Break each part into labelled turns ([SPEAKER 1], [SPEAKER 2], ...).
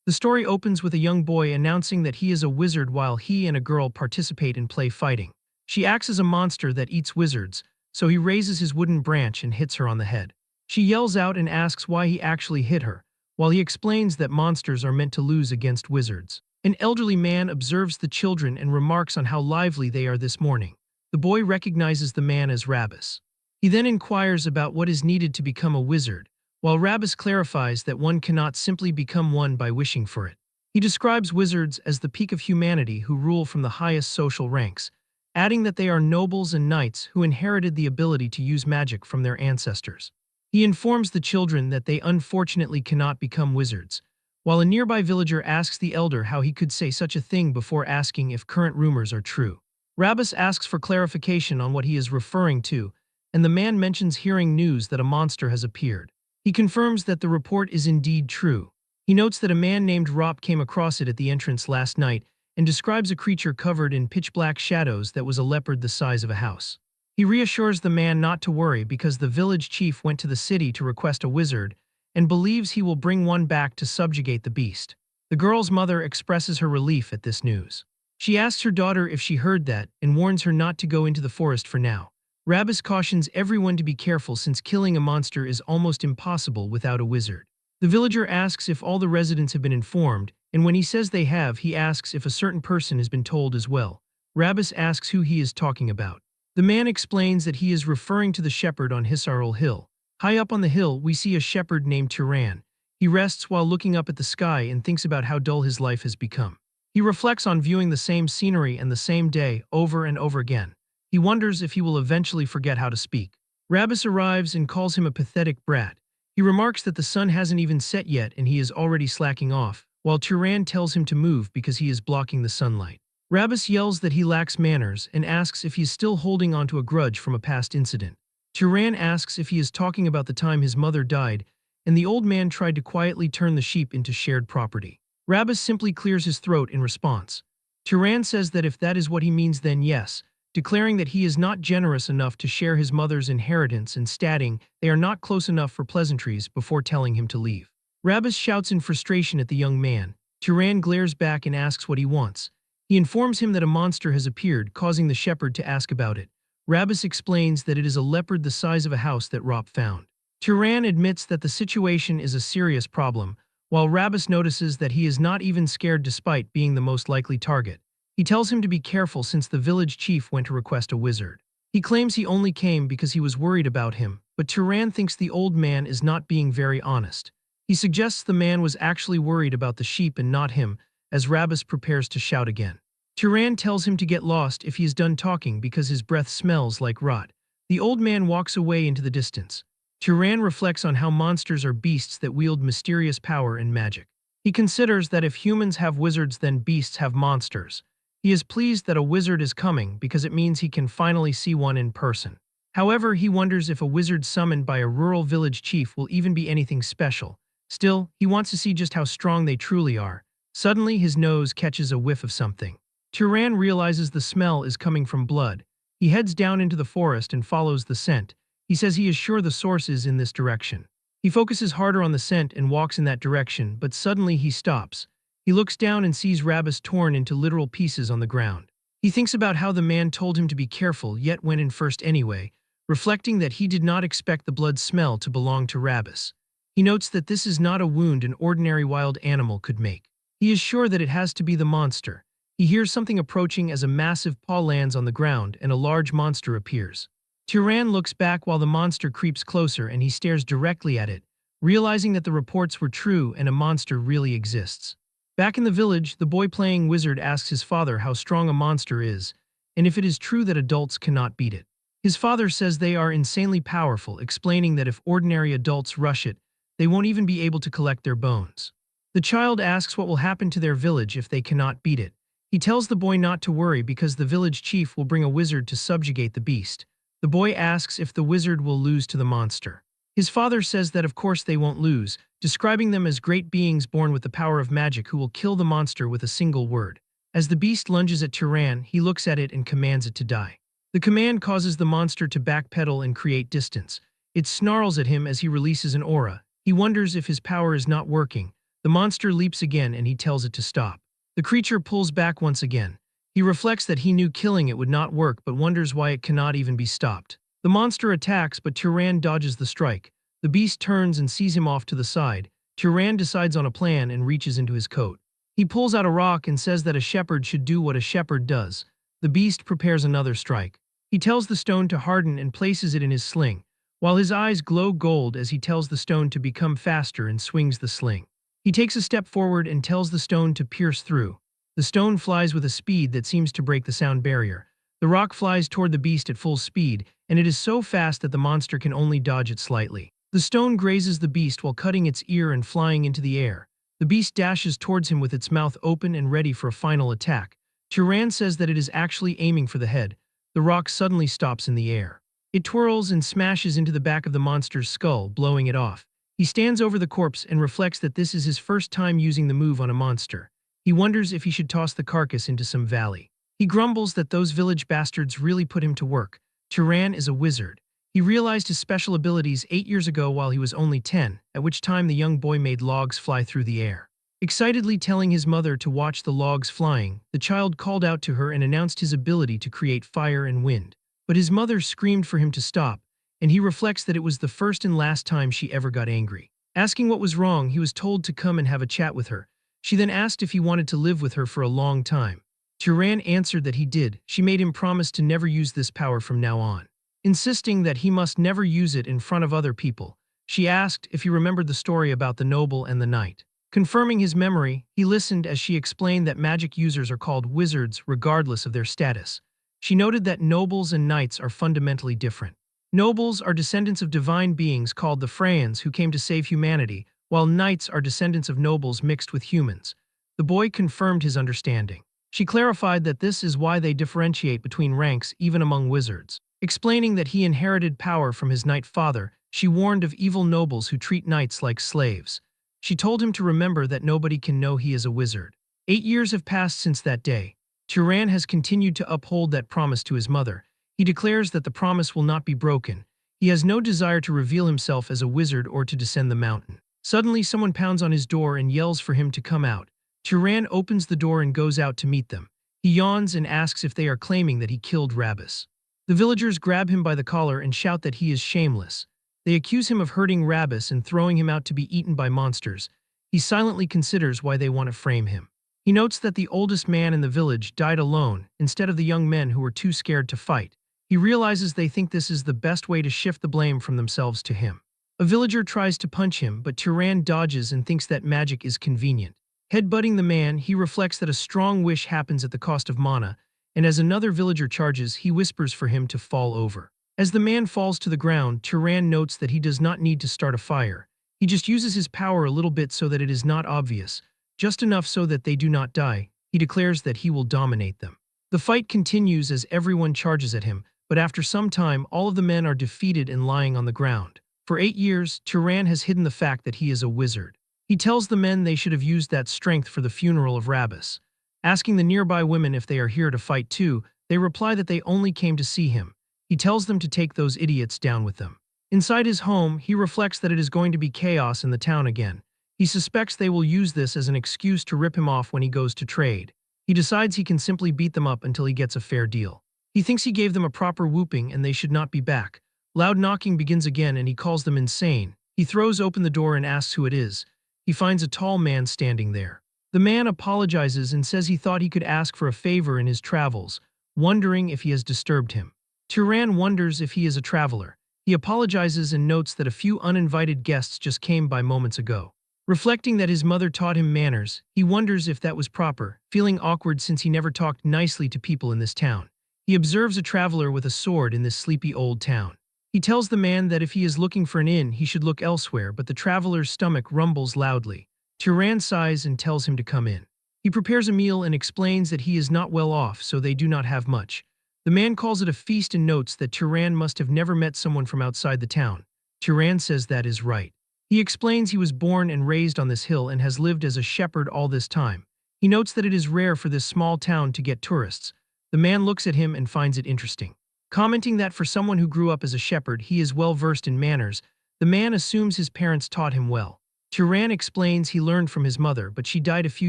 [SPEAKER 1] The story opens with a young boy announcing that he is a wizard while he and a girl participate in play fighting. She acts as a monster that eats wizards, so he raises his wooden branch and hits her on the head. She yells out and asks why he actually hit her, while he explains that monsters are meant to lose against wizards. An elderly man observes the children and remarks on how lively they are this morning. The boy recognizes the man as Rabbus. He then inquires about what is needed to become a wizard, while Rabbus clarifies that one cannot simply become one by wishing for it. He describes wizards as the peak of humanity who rule from the highest social ranks, adding that they are nobles and knights who inherited the ability to use magic from their ancestors. He informs the children that they unfortunately cannot become wizards, while a nearby villager asks the elder how he could say such a thing before asking if current rumors are true. Rabbus asks for clarification on what he is referring to, and the man mentions hearing news that a monster has appeared. He confirms that the report is indeed true. He notes that a man named Rop came across it at the entrance last night and describes a creature covered in pitch-black shadows that was a leopard the size of a house. He reassures the man not to worry because the village chief went to the city to request a wizard and believes he will bring one back to subjugate the beast. The girl's mother expresses her relief at this news. She asks her daughter if she heard that and warns her not to go into the forest for now. Rabbus cautions everyone to be careful since killing a monster is almost impossible without a wizard. The villager asks if all the residents have been informed, and when he says they have, he asks if a certain person has been told as well. Rabbus asks who he is talking about. The man explains that he is referring to the shepherd on Hisarul Hill. High up on the hill, we see a shepherd named Turan. He rests while looking up at the sky and thinks about how dull his life has become. He reflects on viewing the same scenery and the same day over and over again. He wonders if he will eventually forget how to speak. Rabbus arrives and calls him a pathetic brat. He remarks that the sun hasn't even set yet and he is already slacking off, while Turan tells him to move because he is blocking the sunlight. Rabbus yells that he lacks manners and asks if he is still holding onto a grudge from a past incident. Turan asks if he is talking about the time his mother died and the old man tried to quietly turn the sheep into shared property. Rabbus simply clears his throat in response. Turan says that if that is what he means, then yes, declaring that he is not generous enough to share his mother's inheritance and stating they are not close enough for pleasantries before telling him to leave. Rabbus shouts in frustration at the young man. Turan glares back and asks what he wants. He informs him that a monster has appeared, causing the shepherd to ask about it. Rabbus explains that it is a leopard the size of a house that Rop found. Turan admits that the situation is a serious problem, while Rabbus notices that he is not even scared despite being the most likely target. He tells him to be careful since the village chief went to request a wizard. He claims he only came because he was worried about him, but Turan thinks the old man is not being very honest. He suggests the man was actually worried about the sheep and not him, as Rabbus prepares to shout again. Turan tells him to get lost if he is done talking because his breath smells like rot. The old man walks away into the distance. Turan reflects on how monsters are beasts that wield mysterious power and magic. He considers that if humans have wizards, then beasts have monsters. He is pleased that a wizard is coming because it means he can finally see one in person. However, he wonders if a wizard summoned by a rural village chief will even be anything special. Still, he wants to see just how strong they truly are. Suddenly, his nose catches a whiff of something. Turan realizes the smell is coming from blood. He heads down into the forest and follows the scent. He says he is sure the source is in this direction. He focuses harder on the scent and walks in that direction, but suddenly he stops. He looks down and sees Rabbus torn into literal pieces on the ground. He thinks about how the man told him to be careful yet went in first anyway, reflecting that he did not expect the blood smell to belong to Rabbus. He notes that this is not a wound an ordinary wild animal could make. He is sure that it has to be the monster. He hears something approaching as a massive paw lands on the ground and a large monster appears. Turan looks back while the monster creeps closer and he stares directly at it, realizing that the reports were true and a monster really exists. Back in the village, the boy playing wizard asks his father how strong a monster is, and if it is true that adults cannot beat it. His father says they are insanely powerful, explaining that if ordinary adults rush it, they won't even be able to collect their bones. The child asks what will happen to their village if they cannot beat it. He tells the boy not to worry because the village chief will bring a wizard to subjugate the beast. The boy asks if the wizard will lose to the monster. His father says that of course they won't lose, describing them as great beings born with the power of magic who will kill the monster with a single word. As the beast lunges at Turan, he looks at it and commands it to die. The command causes the monster to backpedal and create distance. It snarls at him as he releases an aura. He wonders if his power is not working, The monster leaps again and he tells it to stop. The creature pulls back once again. He reflects that he knew killing it would not work but wonders why it cannot even be stopped. The monster attacks but Turan dodges the strike. The beast turns and sees him off to the side. Turan decides on a plan and reaches into his coat. He pulls out a rock and says that a shepherd should do what a shepherd does. The beast prepares another strike. He tells the stone to harden and places it in his sling, while his eyes glow gold as he tells the stone to become faster and swings the sling. He takes a step forward and tells the stone to pierce through. The stone flies with a speed that seems to break the sound barrier. The rock flies toward the beast at full speed, and it is so fast that the monster can only dodge it slightly. The stone grazes the beast while cutting its ear and flying into the air. The beast dashes towards him with its mouth open and ready for a final attack. Turan says that it is actually aiming for the head. The rock suddenly stops in the air. It twirls and smashes into the back of the monster's skull, blowing it off. He stands over the corpse and reflects that this is his first time using the move on a monster. He wonders if he should toss the carcass into some valley. He grumbles that those village bastards really put him to work. Turan is a wizard. He realized his special abilities 8 years ago while he was only 10, at which time the young boy made logs fly through the air. Excitedly telling his mother to watch the logs flying, the child called out to her and announced his ability to create fire and wind. But his mother screamed for him to stop, and he reflects that it was the first and last time she ever got angry. Asking what was wrong, he was told to come and have a chat with her. She then asked if he wanted to live with her for a long time. Turan answered that he did. She made him promise to never use this power from now on, insisting that he must never use it in front of other people. She asked if he remembered the story about the noble and the knight. Confirming his memory, he listened as she explained that magic users are called wizards regardless of their status. She noted that nobles and knights are fundamentally different. Nobles are descendants of divine beings called the Freyans who came to save humanity, while knights are descendants of nobles mixed with humans. The boy confirmed his understanding. She clarified that this is why they differentiate between ranks even among wizards. Explaining that he inherited power from his knight father, she warned of evil nobles who treat knights like slaves. She told him to remember that nobody can know he is a wizard. 8 years have passed since that day. Turan has continued to uphold that promise to his mother. He declares that the promise will not be broken. He has no desire to reveal himself as a wizard or to descend the mountain. Suddenly, someone pounds on his door and yells for him to come out. Turan opens the door and goes out to meet them. He yawns and asks if they are claiming that he killed Rabbis. The villagers grab him by the collar and shout that he is shameless. They accuse him of hurting Rabbis and throwing him out to be eaten by monsters. He silently considers why they want to frame him. He notes that the oldest man in the village died alone instead of the young men who were too scared to fight. He realizes they think this is the best way to shift the blame from themselves to him. A villager tries to punch him, but Turan dodges and thinks that magic is convenient. Headbutting the man, he reflects that a strong wish happens at the cost of mana, and as another villager charges, he whispers for him to fall over. As the man falls to the ground, Turan notes that he does not need to start a fire. He just uses his power a little bit so that it is not obvious, just enough so that they do not die. He declares that he will dominate them. The fight continues as everyone charges at him, but after some time, all of the men are defeated and lying on the ground. For 8 years, Turan has hidden the fact that he is a wizard. He tells the men they should have used that strength for the funeral of Rabbis. Asking the nearby women if they are here to fight too, they reply that they only came to see him. He tells them to take those idiots down with them. Inside his home, he reflects that it is going to be chaos in the town again. He suspects they will use this as an excuse to rip him off when he goes to trade. He decides he can simply beat them up until he gets a fair deal. He thinks he gave them a proper whooping and they should not be back. Loud knocking begins again and he calls them insane. He throws open the door and asks who it is. He finds a tall man standing there. The man apologizes and says he thought he could ask for a favor in his travels, wondering if he has disturbed him. Turan wonders if he is a traveler. He apologizes and notes that a few uninvited guests just came by moments ago. Reflecting that his mother taught him manners, he wonders if that was proper, feeling awkward since he never talked nicely to people in this town. He observes a traveler with a sword in this sleepy old town. He tells the man that if he is looking for an inn, he should look elsewhere, but the traveler's stomach rumbles loudly. Turan sighs and tells him to come in. He prepares a meal and explains that he is not well off, so they do not have much. The man calls it a feast and notes that Turan must have never met someone from outside the town. Turan says that is right. He explains he was born and raised on this hill and has lived as a shepherd all this time. He notes that it is rare for this small town to get tourists. The man looks at him and finds it interesting. Commenting that for someone who grew up as a shepherd, he is well versed in manners, the man assumes his parents taught him well. Turan explains he learned from his mother, but she died a few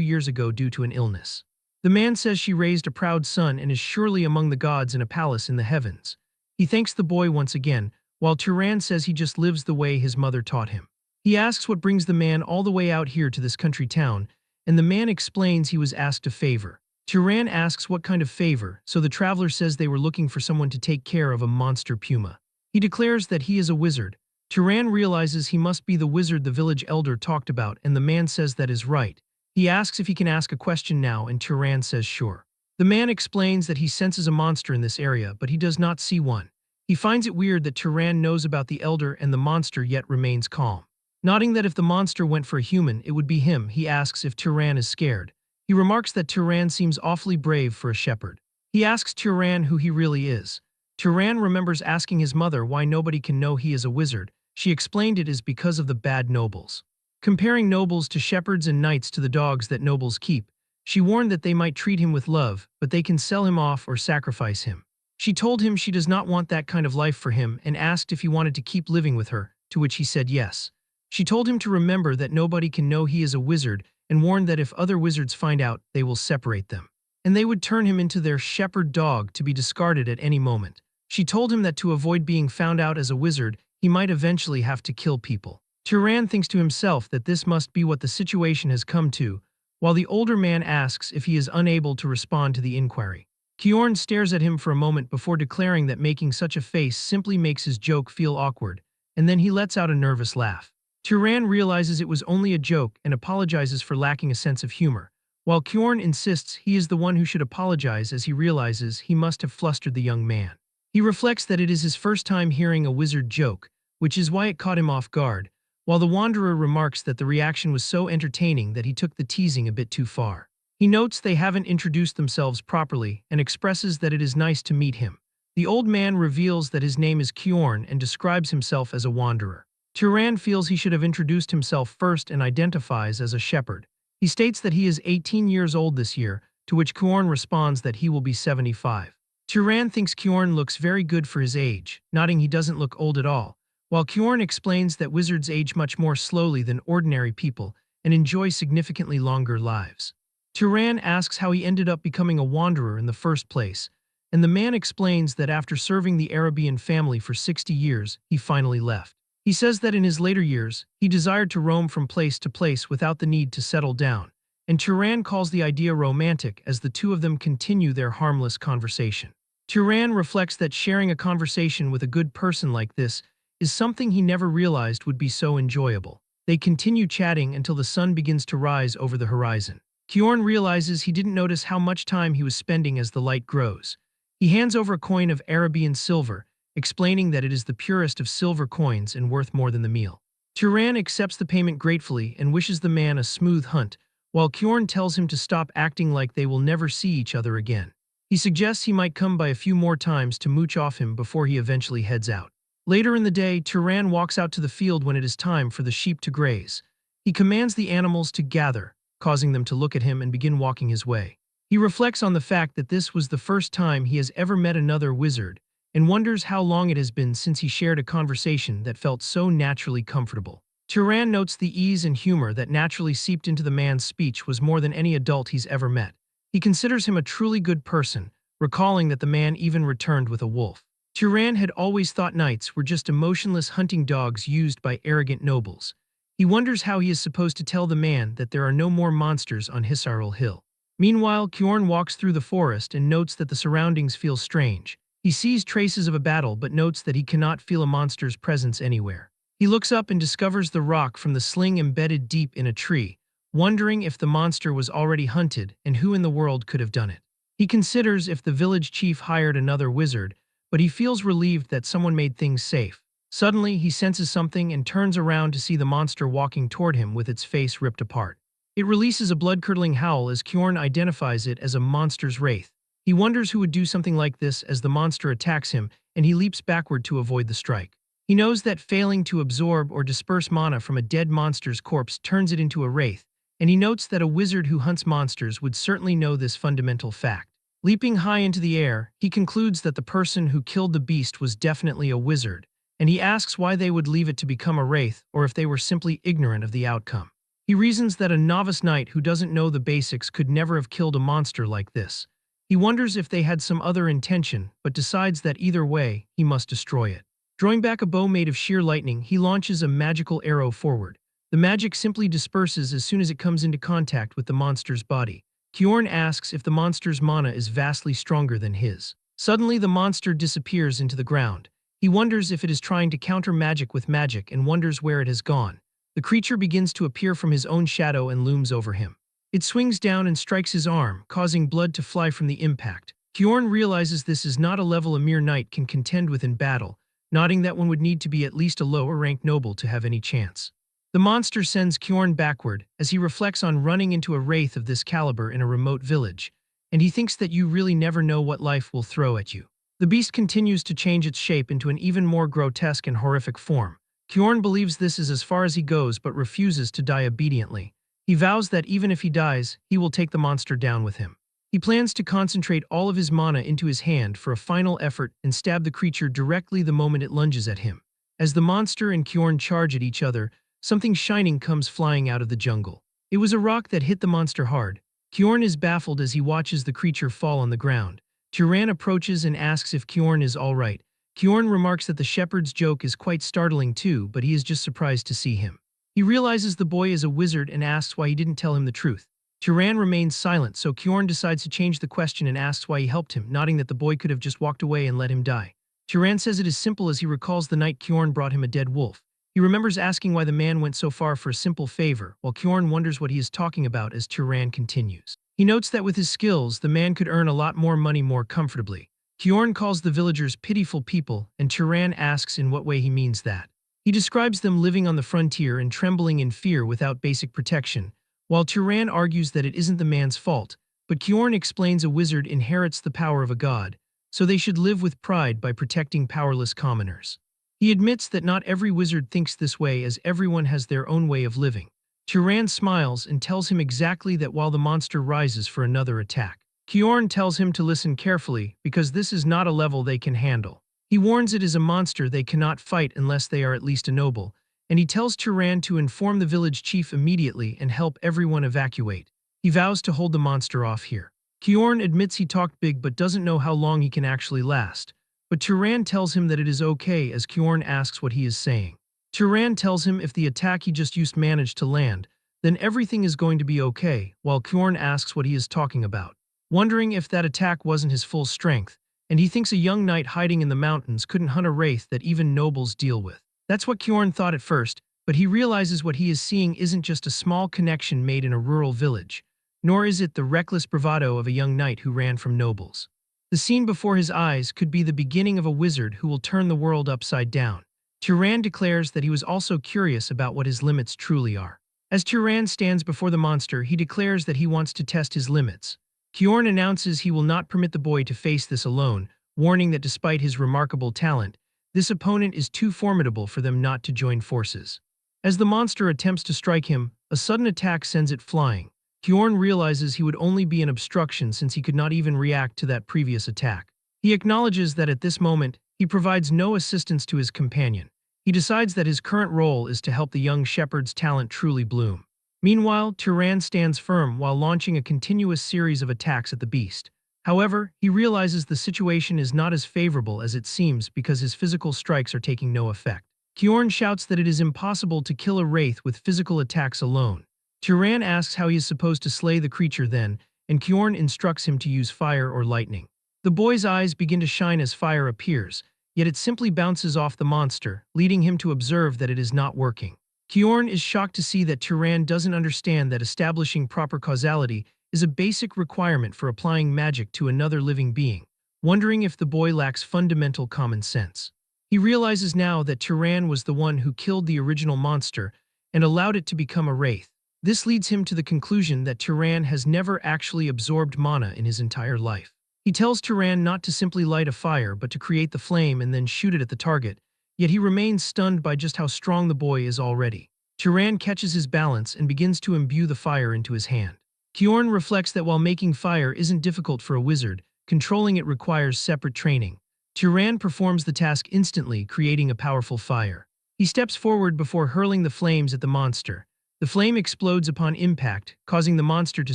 [SPEAKER 1] years ago due to an illness. The man says she raised a proud son and is surely among the gods in a palace in the heavens. He thanks the boy once again, while Turan says he just lives the way his mother taught him. He asks what brings the man all the way out here to this country town, and the man explains he was asked a favor. Turan asks what kind of favor, so the traveler says they were looking for someone to take care of a monster puma. He declares that he is a wizard. Turan realizes he must be the wizard the village elder talked about, and the man says that is right. He asks if he can ask a question now, and Turan says sure. The man explains that he senses a monster in this area, but he does not see one. He finds it weird that Turan knows about the elder and the monster yet remains calm. Nodding that if the monster went for a human, it would be him, he asks if Turan is scared. He remarks that Turan seems awfully brave for a shepherd. He asks Turan who he really is. Turan remembers asking his mother why nobody can know he is a wizard. She explained it is because of the bad nobles. Comparing nobles to shepherds and knights to the dogs that nobles keep, she warned that they might treat him with love, but they can sell him off or sacrifice him. She told him she does not want that kind of life for him and asked if he wanted to keep living with her, to which he said yes. She told him to remember that nobody can know he is a wizard and warned that if other wizards find out, they will separate them. And they would turn him into their shepherd dog to be discarded at any moment. She told him that to avoid being found out as a wizard, he might eventually have to kill people. Turan thinks to himself that this must be what the situation has come to, while the older man asks if he is unable to respond to the inquiry. Kjorn stares at him for a moment before declaring that making such a face simply makes his joke feel awkward, and then he lets out a nervous laugh. Turan realizes it was only a joke and apologizes for lacking a sense of humor, while Kjorn insists he is the one who should apologize as he realizes he must have flustered the young man. He reflects that it is his first time hearing a wizard joke, which is why it caught him off guard, while the wanderer remarks that the reaction was so entertaining that he took the teasing a bit too far. He notes they haven't introduced themselves properly and expresses that it is nice to meet him. The old man reveals that his name is Kjorn and describes himself as a wanderer. Turan feels he should have introduced himself first and identifies as a shepherd. He states that he is 18 years old this year, to which Kjorn responds that he will be 75. Turan thinks Kjorn looks very good for his age, nodding he doesn't look old at all, while Kjorn explains that wizards age much more slowly than ordinary people and enjoy significantly longer lives. Turan asks how he ended up becoming a wanderer in the first place, and the man explains that after serving the Arabian family for 60 years, he finally left. He says that in his later years, he desired to roam from place to place without the need to settle down, and Turan calls the idea romantic as the two of them continue their harmless conversation. Turan reflects that sharing a conversation with a good person like this is something he never realized would be so enjoyable. They continue chatting until the sun begins to rise over the horizon. Kjorn realizes he didn't notice how much time he was spending as the light grows. He hands over a coin of Arabian silver, explaining that it is the purest of silver coins and worth more than the meal. Turan accepts the payment gratefully and wishes the man a smooth hunt, while Kjorn tells him to stop acting like they will never see each other again. He suggests he might come by a few more times to mooch off him before he eventually heads out. Later in the day, Turan walks out to the field when it is time for the sheep to graze. He commands the animals to gather, causing them to look at him and begin walking his way. He reflects on the fact that this was the first time he has ever met another wizard, and wonders how long it has been since he shared a conversation that felt so naturally comfortable. Turan notes the ease and humor that naturally seeped into the man's speech was more than any adult he's ever met. He considers him a truly good person, recalling that the man even returned with a wolf. Turan had always thought knights were just emotionless hunting dogs used by arrogant nobles. He wonders how he is supposed to tell the man that there are no more monsters on Hisaril Hill. Meanwhile, Kjorn walks through the forest and notes that the surroundings feel strange. He sees traces of a battle but notes that he cannot feel a monster's presence anywhere. He looks up and discovers the rock from the sling embedded deep in a tree, wondering if the monster was already hunted and who in the world could have done it. He considers if the village chief hired another wizard, but he feels relieved that someone made things safe. Suddenly, he senses something and turns around to see the monster walking toward him with its face ripped apart. It releases a blood-curdling howl as Kjorn identifies it as a monster's wraith. He wonders who would do something like this as the monster attacks him, and he leaps backward to avoid the strike. He knows that failing to absorb or disperse mana from a dead monster's corpse turns it into a wraith, and he notes that a wizard who hunts monsters would certainly know this fundamental fact. Leaping high into the air, he concludes that the person who killed the beast was definitely a wizard, and he asks why they would leave it to become a wraith or if they were simply ignorant of the outcome. He reasons that a novice knight who doesn't know the basics could never have killed a monster like this. He wonders if they had some other intention, but decides that either way, he must destroy it. Drawing back a bow made of sheer lightning, he launches a magical arrow forward. The magic simply disperses as soon as it comes into contact with the monster's body. Kjorn asks if the monster's mana is vastly stronger than his. Suddenly, the monster disappears into the ground. He wonders if it is trying to counter magic with magic and wonders where it has gone. The creature begins to appear from his own shadow and looms over him. It swings down and strikes his arm, causing blood to fly from the impact. Kjorn realizes this is not a level a mere knight can contend with in battle, noting that one would need to be at least a lower-ranked noble to have any chance. The monster sends Kjorn backward as he reflects on running into a wraith of this caliber in a remote village, and he thinks that you really never know what life will throw at you. The beast continues to change its shape into an even more grotesque and horrific form. Kjorn believes this is as far as he goes but refuses to die obediently. He vows that even if he dies, he will take the monster down with him. He plans to concentrate all of his mana into his hand for a final effort and stab the creature directly the moment it lunges at him. As the monster and Kjorn charge at each other, something shining comes flying out of the jungle. It was a rock that hit the monster hard. Kjorn is baffled as he watches the creature fall on the ground. Tyran approaches and asks if Kjorn is all right. Kjorn remarks that the shepherd's joke is quite startling too, but he is just surprised to see him. He realizes the boy is a wizard and asks why he didn't tell him the truth. Tyran remains silent, so Kjorn decides to change the question and asks why he helped him, nodding that the boy could have just walked away and let him die. Tyran says it is simple as he recalls the night Kjorn brought him a dead wolf. He remembers asking why the man went so far for a simple favor, while Kjorn wonders what he is talking about as Tyran continues. He notes that with his skills, the man could earn a lot more money more comfortably. Kjorn calls the villagers pitiful people, and Tyran asks in what way he means that. He describes them living on the frontier and trembling in fear without basic protection, while Tyran argues that it isn't the man's fault, but Kjorn explains a wizard inherits the power of a god, so they should live with pride by protecting powerless commoners. He admits that not every wizard thinks this way as everyone has their own way of living. Tyran smiles and tells him exactly that while the monster rises for another attack. Kjorn tells him to listen carefully because this is not a level they can handle. He warns it is a monster they cannot fight unless they are at least a noble, and he tells Tyran to inform the village chief immediately and help everyone evacuate. He vows to hold the monster off here. Kjorn admits he talked big but doesn't know how long he can actually last. But Tyran tells him that it is okay as Kjorn asks what he is saying. Tyran tells him if the attack he just used managed to land, then everything is going to be okay, while Kjorn asks what he is talking about, wondering if that attack wasn't his full strength, and he thinks a young knight hiding in the mountains couldn't hunt a wraith that even nobles deal with. That's what Kjorn thought at first, but he realizes what he is seeing isn't just a small connection made in a rural village, nor is it the reckless bravado of a young knight who ran from nobles. The scene before his eyes could be the beginning of a wizard who will turn the world upside down. Tyran declares that he was also curious about what his limits truly are. As Tyran stands before the monster, he declares that he wants to test his limits. Kjorn announces he will not permit the boy to face this alone, warning that despite his remarkable talent, this opponent is too formidable for them not to join forces. As the monster attempts to strike him, a sudden attack sends it flying. Kjorn realizes he would only be an obstruction since he could not even react to that previous attack. He acknowledges that at this moment, he provides no assistance to his companion. He decides that his current role is to help the young shepherd's talent truly bloom. Meanwhile, Tyran stands firm while launching a continuous series of attacks at the beast. However, he realizes the situation is not as favorable as it seems because his physical strikes are taking no effect. Kjorn shouts that it is impossible to kill a wraith with physical attacks alone. Tyran asks how he is supposed to slay the creature then, and Kjorn instructs him to use fire or lightning. The boy's eyes begin to shine as fire appears, yet it simply bounces off the monster, leading him to observe that it is not working. Kjorn is shocked to see that Tyran doesn't understand that establishing proper causality is a basic requirement for applying magic to another living being, wondering if the boy lacks fundamental common sense. He realizes now that Tyran was the one who killed the original monster and allowed it to become a wraith. This leads him to the conclusion that Tyran has never actually absorbed mana in his entire life. He tells Tyran not to simply light a fire but to create the flame and then shoot it at the target, yet he remains stunned by just how strong the boy is already. Tyran catches his balance and begins to imbue the fire into his hand. Kjorn reflects that while making fire isn't difficult for a wizard, controlling it requires separate training. Turan performs the task instantly, creating a powerful fire. He steps forward before hurling the flames at the monster. The flame explodes upon impact, causing the monster to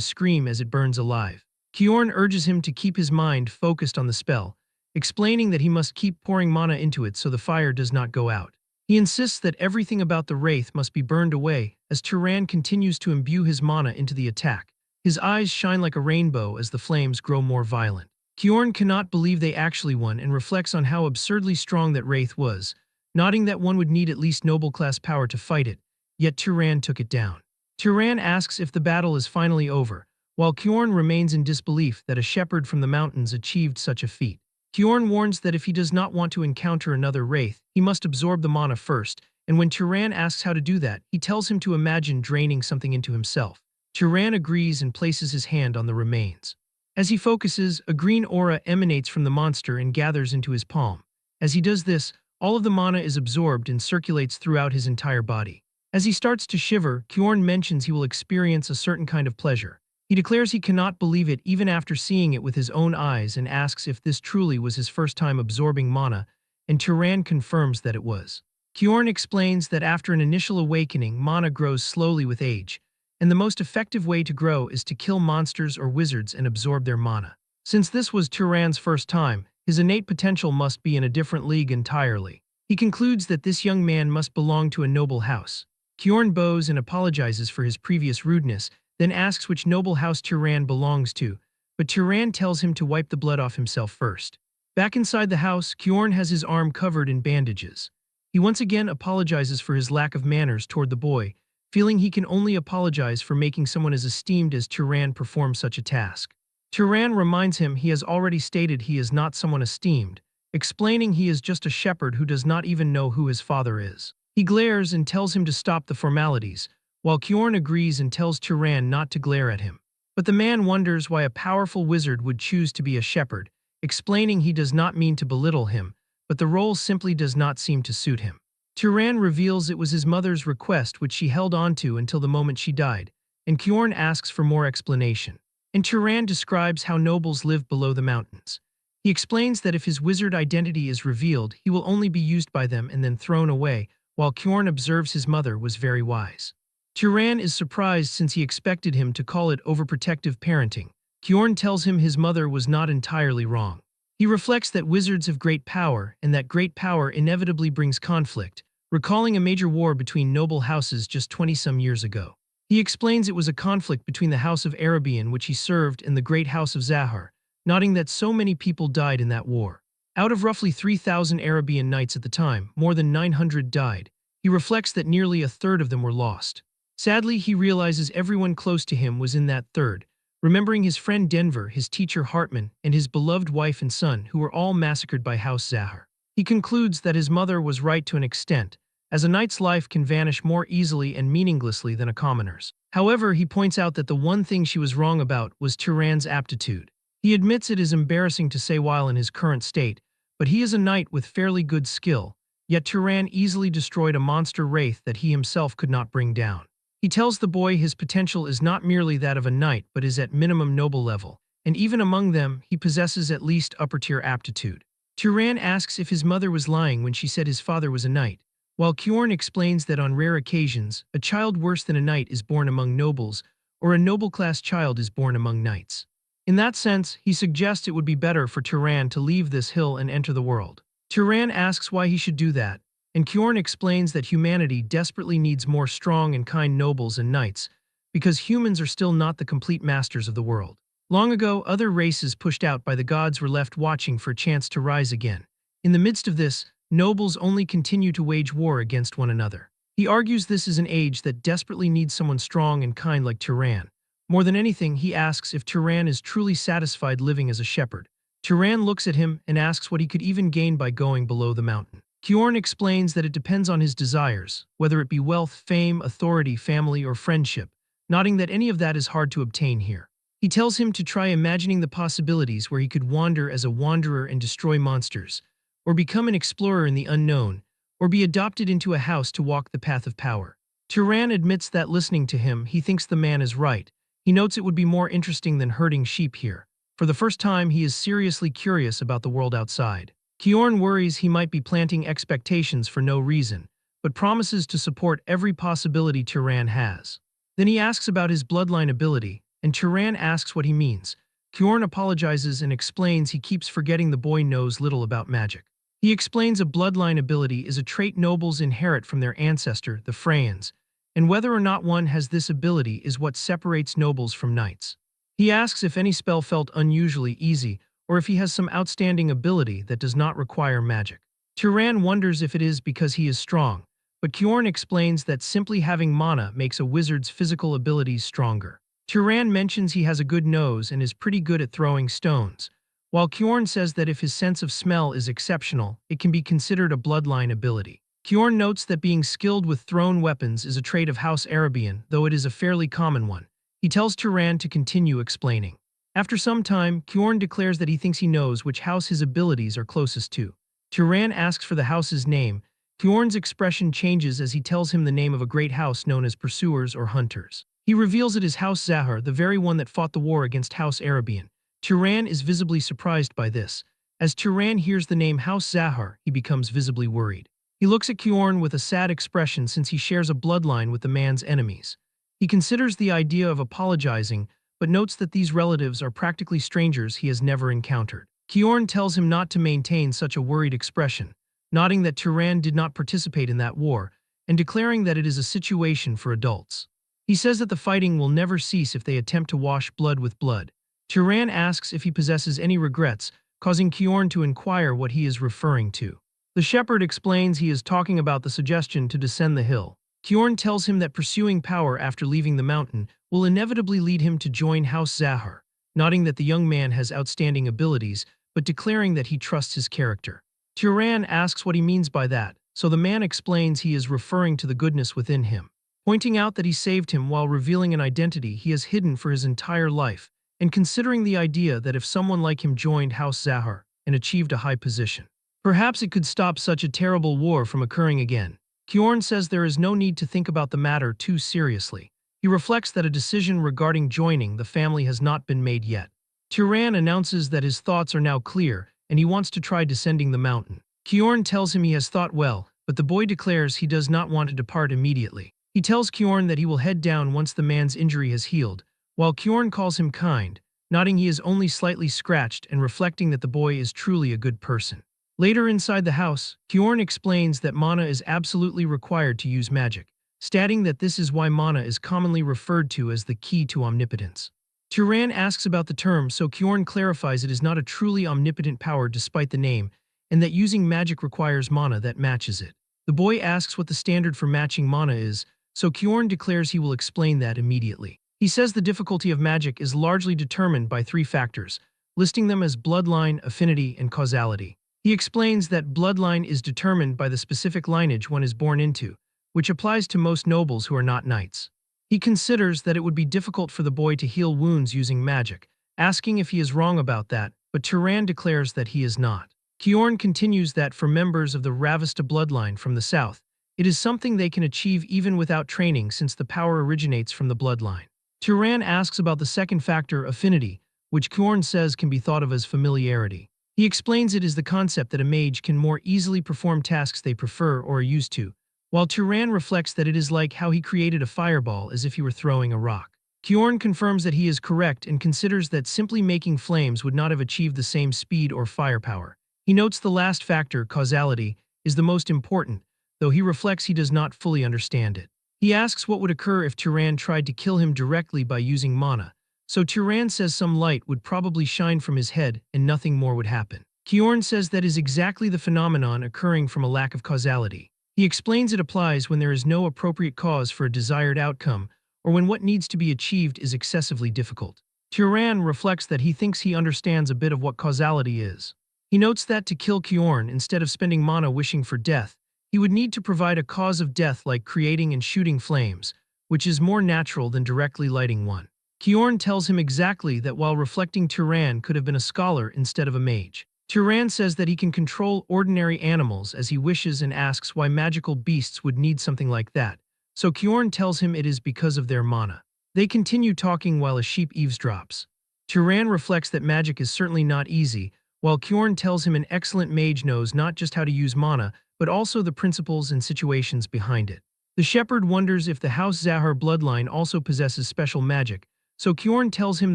[SPEAKER 1] scream as it burns alive. Kjorn urges him to keep his mind focused on the spell, explaining that he must keep pouring mana into it so the fire does not go out. He insists that everything about the wraith must be burned away as Turan continues to imbue his mana into the attack. His eyes shine like a rainbow as the flames grow more violent. Kjorn cannot believe they actually won and reflects on how absurdly strong that wraith was, nodding that one would need at least noble-class power to fight it, yet Turan took it down. Turan asks if the battle is finally over, while Kjorn remains in disbelief that a shepherd from the mountains achieved such a feat. Kjorn warns that if he does not want to encounter another wraith, he must absorb the mana first, and when Turan asks how to do that, he tells him to imagine draining something into himself. Turan agrees and places his hand on the remains. As he focuses, a green aura emanates from the monster and gathers into his palm. As he does this, all of the mana is absorbed and circulates throughout his entire body. As he starts to shiver, Kjorn mentions he will experience a certain kind of pleasure. He declares he cannot believe it even after seeing it with his own eyes and asks if this truly was his first time absorbing mana, and Turan confirms that it was. Kjorn explains that after an initial awakening, mana grows slowly with age, and the most effective way to grow is to kill monsters or wizards and absorb their mana. Since this was Turan's first time, his innate potential must be in a different league entirely. He concludes that this young man must belong to a noble house. Kjorn bows and apologizes for his previous rudeness, then asks which noble house Turan belongs to, but Turan tells him to wipe the blood off himself first. Back inside the house, Kjorn has his arm covered in bandages. He once again apologizes for his lack of manners toward the boy, feeling he can only apologize for making someone as esteemed as Turan perform such a task. Turan reminds him he has already stated he is not someone esteemed, explaining he is just a shepherd who does not even know who his father is. He glares and tells him to stop the formalities, while Kjorn agrees and tells Turan not to glare at him. But the man wonders why a powerful wizard would choose to be a shepherd, explaining he does not mean to belittle him, but the role simply does not seem to suit him. Turan reveals it was his mother's request which she held onto until the moment she died, and Kjorn asks for more explanation. And Turan describes how nobles live below the mountains. He explains that if his wizard identity is revealed, he will only be used by them and then thrown away, while Kjorn observes his mother was very wise. Turan is surprised since he expected him to call it overprotective parenting. Kjorn tells him his mother was not entirely wrong. He reflects that wizards have great power and that great power inevitably brings conflict, recalling a major war between noble houses just 20-some years ago. He explains it was a conflict between the House of Arabian which he served and the Great House of Zahar, noting that so many people died in that war. Out of roughly 3,000 Arabian knights at the time, more than 900 died. He reflects that nearly a third of them were lost. Sadly, he realizes everyone close to him was in that third, remembering his friend Denver, his teacher Hartman, and his beloved wife and son who were all massacred by House Zahar. He concludes that his mother was right to an extent, as a knight's life can vanish more easily and meaninglessly than a commoner's. However, he points out that the one thing she was wrong about was Turan's aptitude. He admits it is embarrassing to say while in his current state, but he is a knight with fairly good skill, yet Turan easily destroyed a monster wraith that he himself could not bring down. He tells the boy his potential is not merely that of a knight but is at minimum noble level, and even among them, he possesses at least upper-tier aptitude. Turan asks if his mother was lying when she said his father was a knight, while Kjorn explains that on rare occasions, a child worse than a knight is born among nobles, or a noble-class child is born among knights. In that sense, he suggests it would be better for Turan to leave this hill and enter the world. Turan asks why he should do that, and Kjorn explains that humanity desperately needs more strong and kind nobles and knights, because humans are still not the complete masters of the world. Long ago, other races pushed out by the gods were left watching for a chance to rise again. In the midst of this, nobles only continue to wage war against one another. He argues this is an age that desperately needs someone strong and kind like Turan. More than anything, he asks if Turan is truly satisfied living as a shepherd. Turan looks at him and asks what he could even gain by going below the mountain. Kjorn explains that it depends on his desires, whether it be wealth, fame, authority, family, or friendship, noting that any of that is hard to obtain here. He tells him to try imagining the possibilities where he could wander as a wanderer and destroy monsters, or become an explorer in the unknown, or be adopted into a house to walk the path of power. Turan admits that listening to him, he thinks the man is right. He notes it would be more interesting than herding sheep here. For the first time, he is seriously curious about the world outside. Kyorn worries he might be planting expectations for no reason, but promises to support every possibility Turan has. Then he asks about his bloodline ability, and Turan asks what he means. Kyorn apologizes and explains he keeps forgetting the boy knows little about magic. He explains a bloodline ability is a trait nobles inherit from their ancestor, the Freyans, and whether or not one has this ability is what separates nobles from knights. He asks if any spell felt unusually easy, or if he has some outstanding ability that does not require magic. Turan wonders if it is because he is strong, but Kyorn explains that simply having mana makes a wizard's physical abilities stronger. Turan mentions he has a good nose and is pretty good at throwing stones, while Kyorn says that if his sense of smell is exceptional, it can be considered a bloodline ability. Kyorn notes that being skilled with thrown weapons is a trait of House Arabian, though it is a fairly common one. He tells Turan to continue explaining. After some time, Kyorn declares that he thinks he knows which house his abilities are closest to. Turan asks for the house's name. Kyorn's expression changes as he tells him the name of a great house known as Pursuers or Hunters. He reveals it is House Zahar, the very one that fought the war against House Arabian. Turan is visibly surprised by this. As Turan hears the name House Zahar, he becomes visibly worried. He looks at Kyorn with a sad expression since he shares a bloodline with the man's enemies. He considers the idea of apologizing, but notes that these relatives are practically strangers he has never encountered. Kyorn tells him not to maintain such a worried expression, nodding that Turan did not participate in that war, and declaring that it is a situation for adults. He says that the fighting will never cease if they attempt to wash blood with blood. Turan asks if he possesses any regrets, causing Kyorn to inquire what he is referring to. The shepherd explains he is talking about the suggestion to descend the hill. Kyorn tells him that pursuing power after leaving the mountain will inevitably lead him to join House Zahar, nodding that the young man has outstanding abilities, but declaring that he trusts his character. Turan asks what he means by that, so the man explains he is referring to the goodness within him, pointing out that he saved him while revealing an identity he has hidden for his entire life, and considering the idea that if someone like him joined House Zahar and achieved a high position, perhaps it could stop such a terrible war from occurring again. Kyorn says there is no need to think about the matter too seriously. He reflects that a decision regarding joining the family has not been made yet. Turan announces that his thoughts are now clear and he wants to try descending the mountain. Kyorn tells him he has thought well, but the boy declares he does not want to depart immediately. He tells Kyorn that he will head down once the man's injury has healed, while Kyorn calls him kind, nodding he is only slightly scratched and reflecting that the boy is truly a good person. Later inside the house, Kyorn explains that mana is absolutely required to use magic, stating that this is why mana is commonly referred to as the key to omnipotence. Turan asks about the term, so Kyorn clarifies it is not a truly omnipotent power despite the name, and that using magic requires mana that matches it. The boy asks what the standard for matching mana is, so Kyorn declares he will explain that immediately. He says the difficulty of magic is largely determined by 3 factors, listing them as bloodline, affinity, and causality. He explains that bloodline is determined by the specific lineage one is born into, which applies to most nobles who are not knights. He considers that it would be difficult for the boy to heal wounds using magic, asking if he is wrong about that, but Turan declares that he is not. Kyorn continues that for members of the Ravista bloodline from the south, it is something they can achieve even without training since the power originates from the bloodline. Turan asks about the second factor, affinity, which Kyorn says can be thought of as familiarity. He explains it is the concept that a mage can more easily perform tasks they prefer or are used to, while Turan reflects that it is like how he created a fireball as if he were throwing a rock. Kyorn confirms that he is correct and considers that simply making flames would not have achieved the same speed or firepower. He notes the last factor, causality, is the most important, though he reflects he does not fully understand it. He asks what would occur if Turan tried to kill him directly by using mana, so Turan says some light would probably shine from his head and nothing more would happen. Kyorn says that is exactly the phenomenon occurring from a lack of causality. He explains it applies when there is no appropriate cause for a desired outcome or when what needs to be achieved is excessively difficult. Turan reflects that he thinks he understands a bit of what causality is. He notes that to kill Kyorn, instead of spending mana wishing for death, he would need to provide a cause of death like creating and shooting flames, which is more natural than directly lighting one. Kyorn tells him exactly that while reflecting Turan could have been a scholar instead of a mage. Turan says that he can control ordinary animals as he wishes and asks why magical beasts would need something like that, so Kyorn tells him it is because of their mana. They continue talking while a sheep eavesdrops. Turan reflects that magic is certainly not easy, while Kjorn tells him an excellent mage knows not just how to use mana, but also the principles and situations behind it. The Shepheard wonders if the House Zahar bloodline also possesses special magic, so Kjorn tells him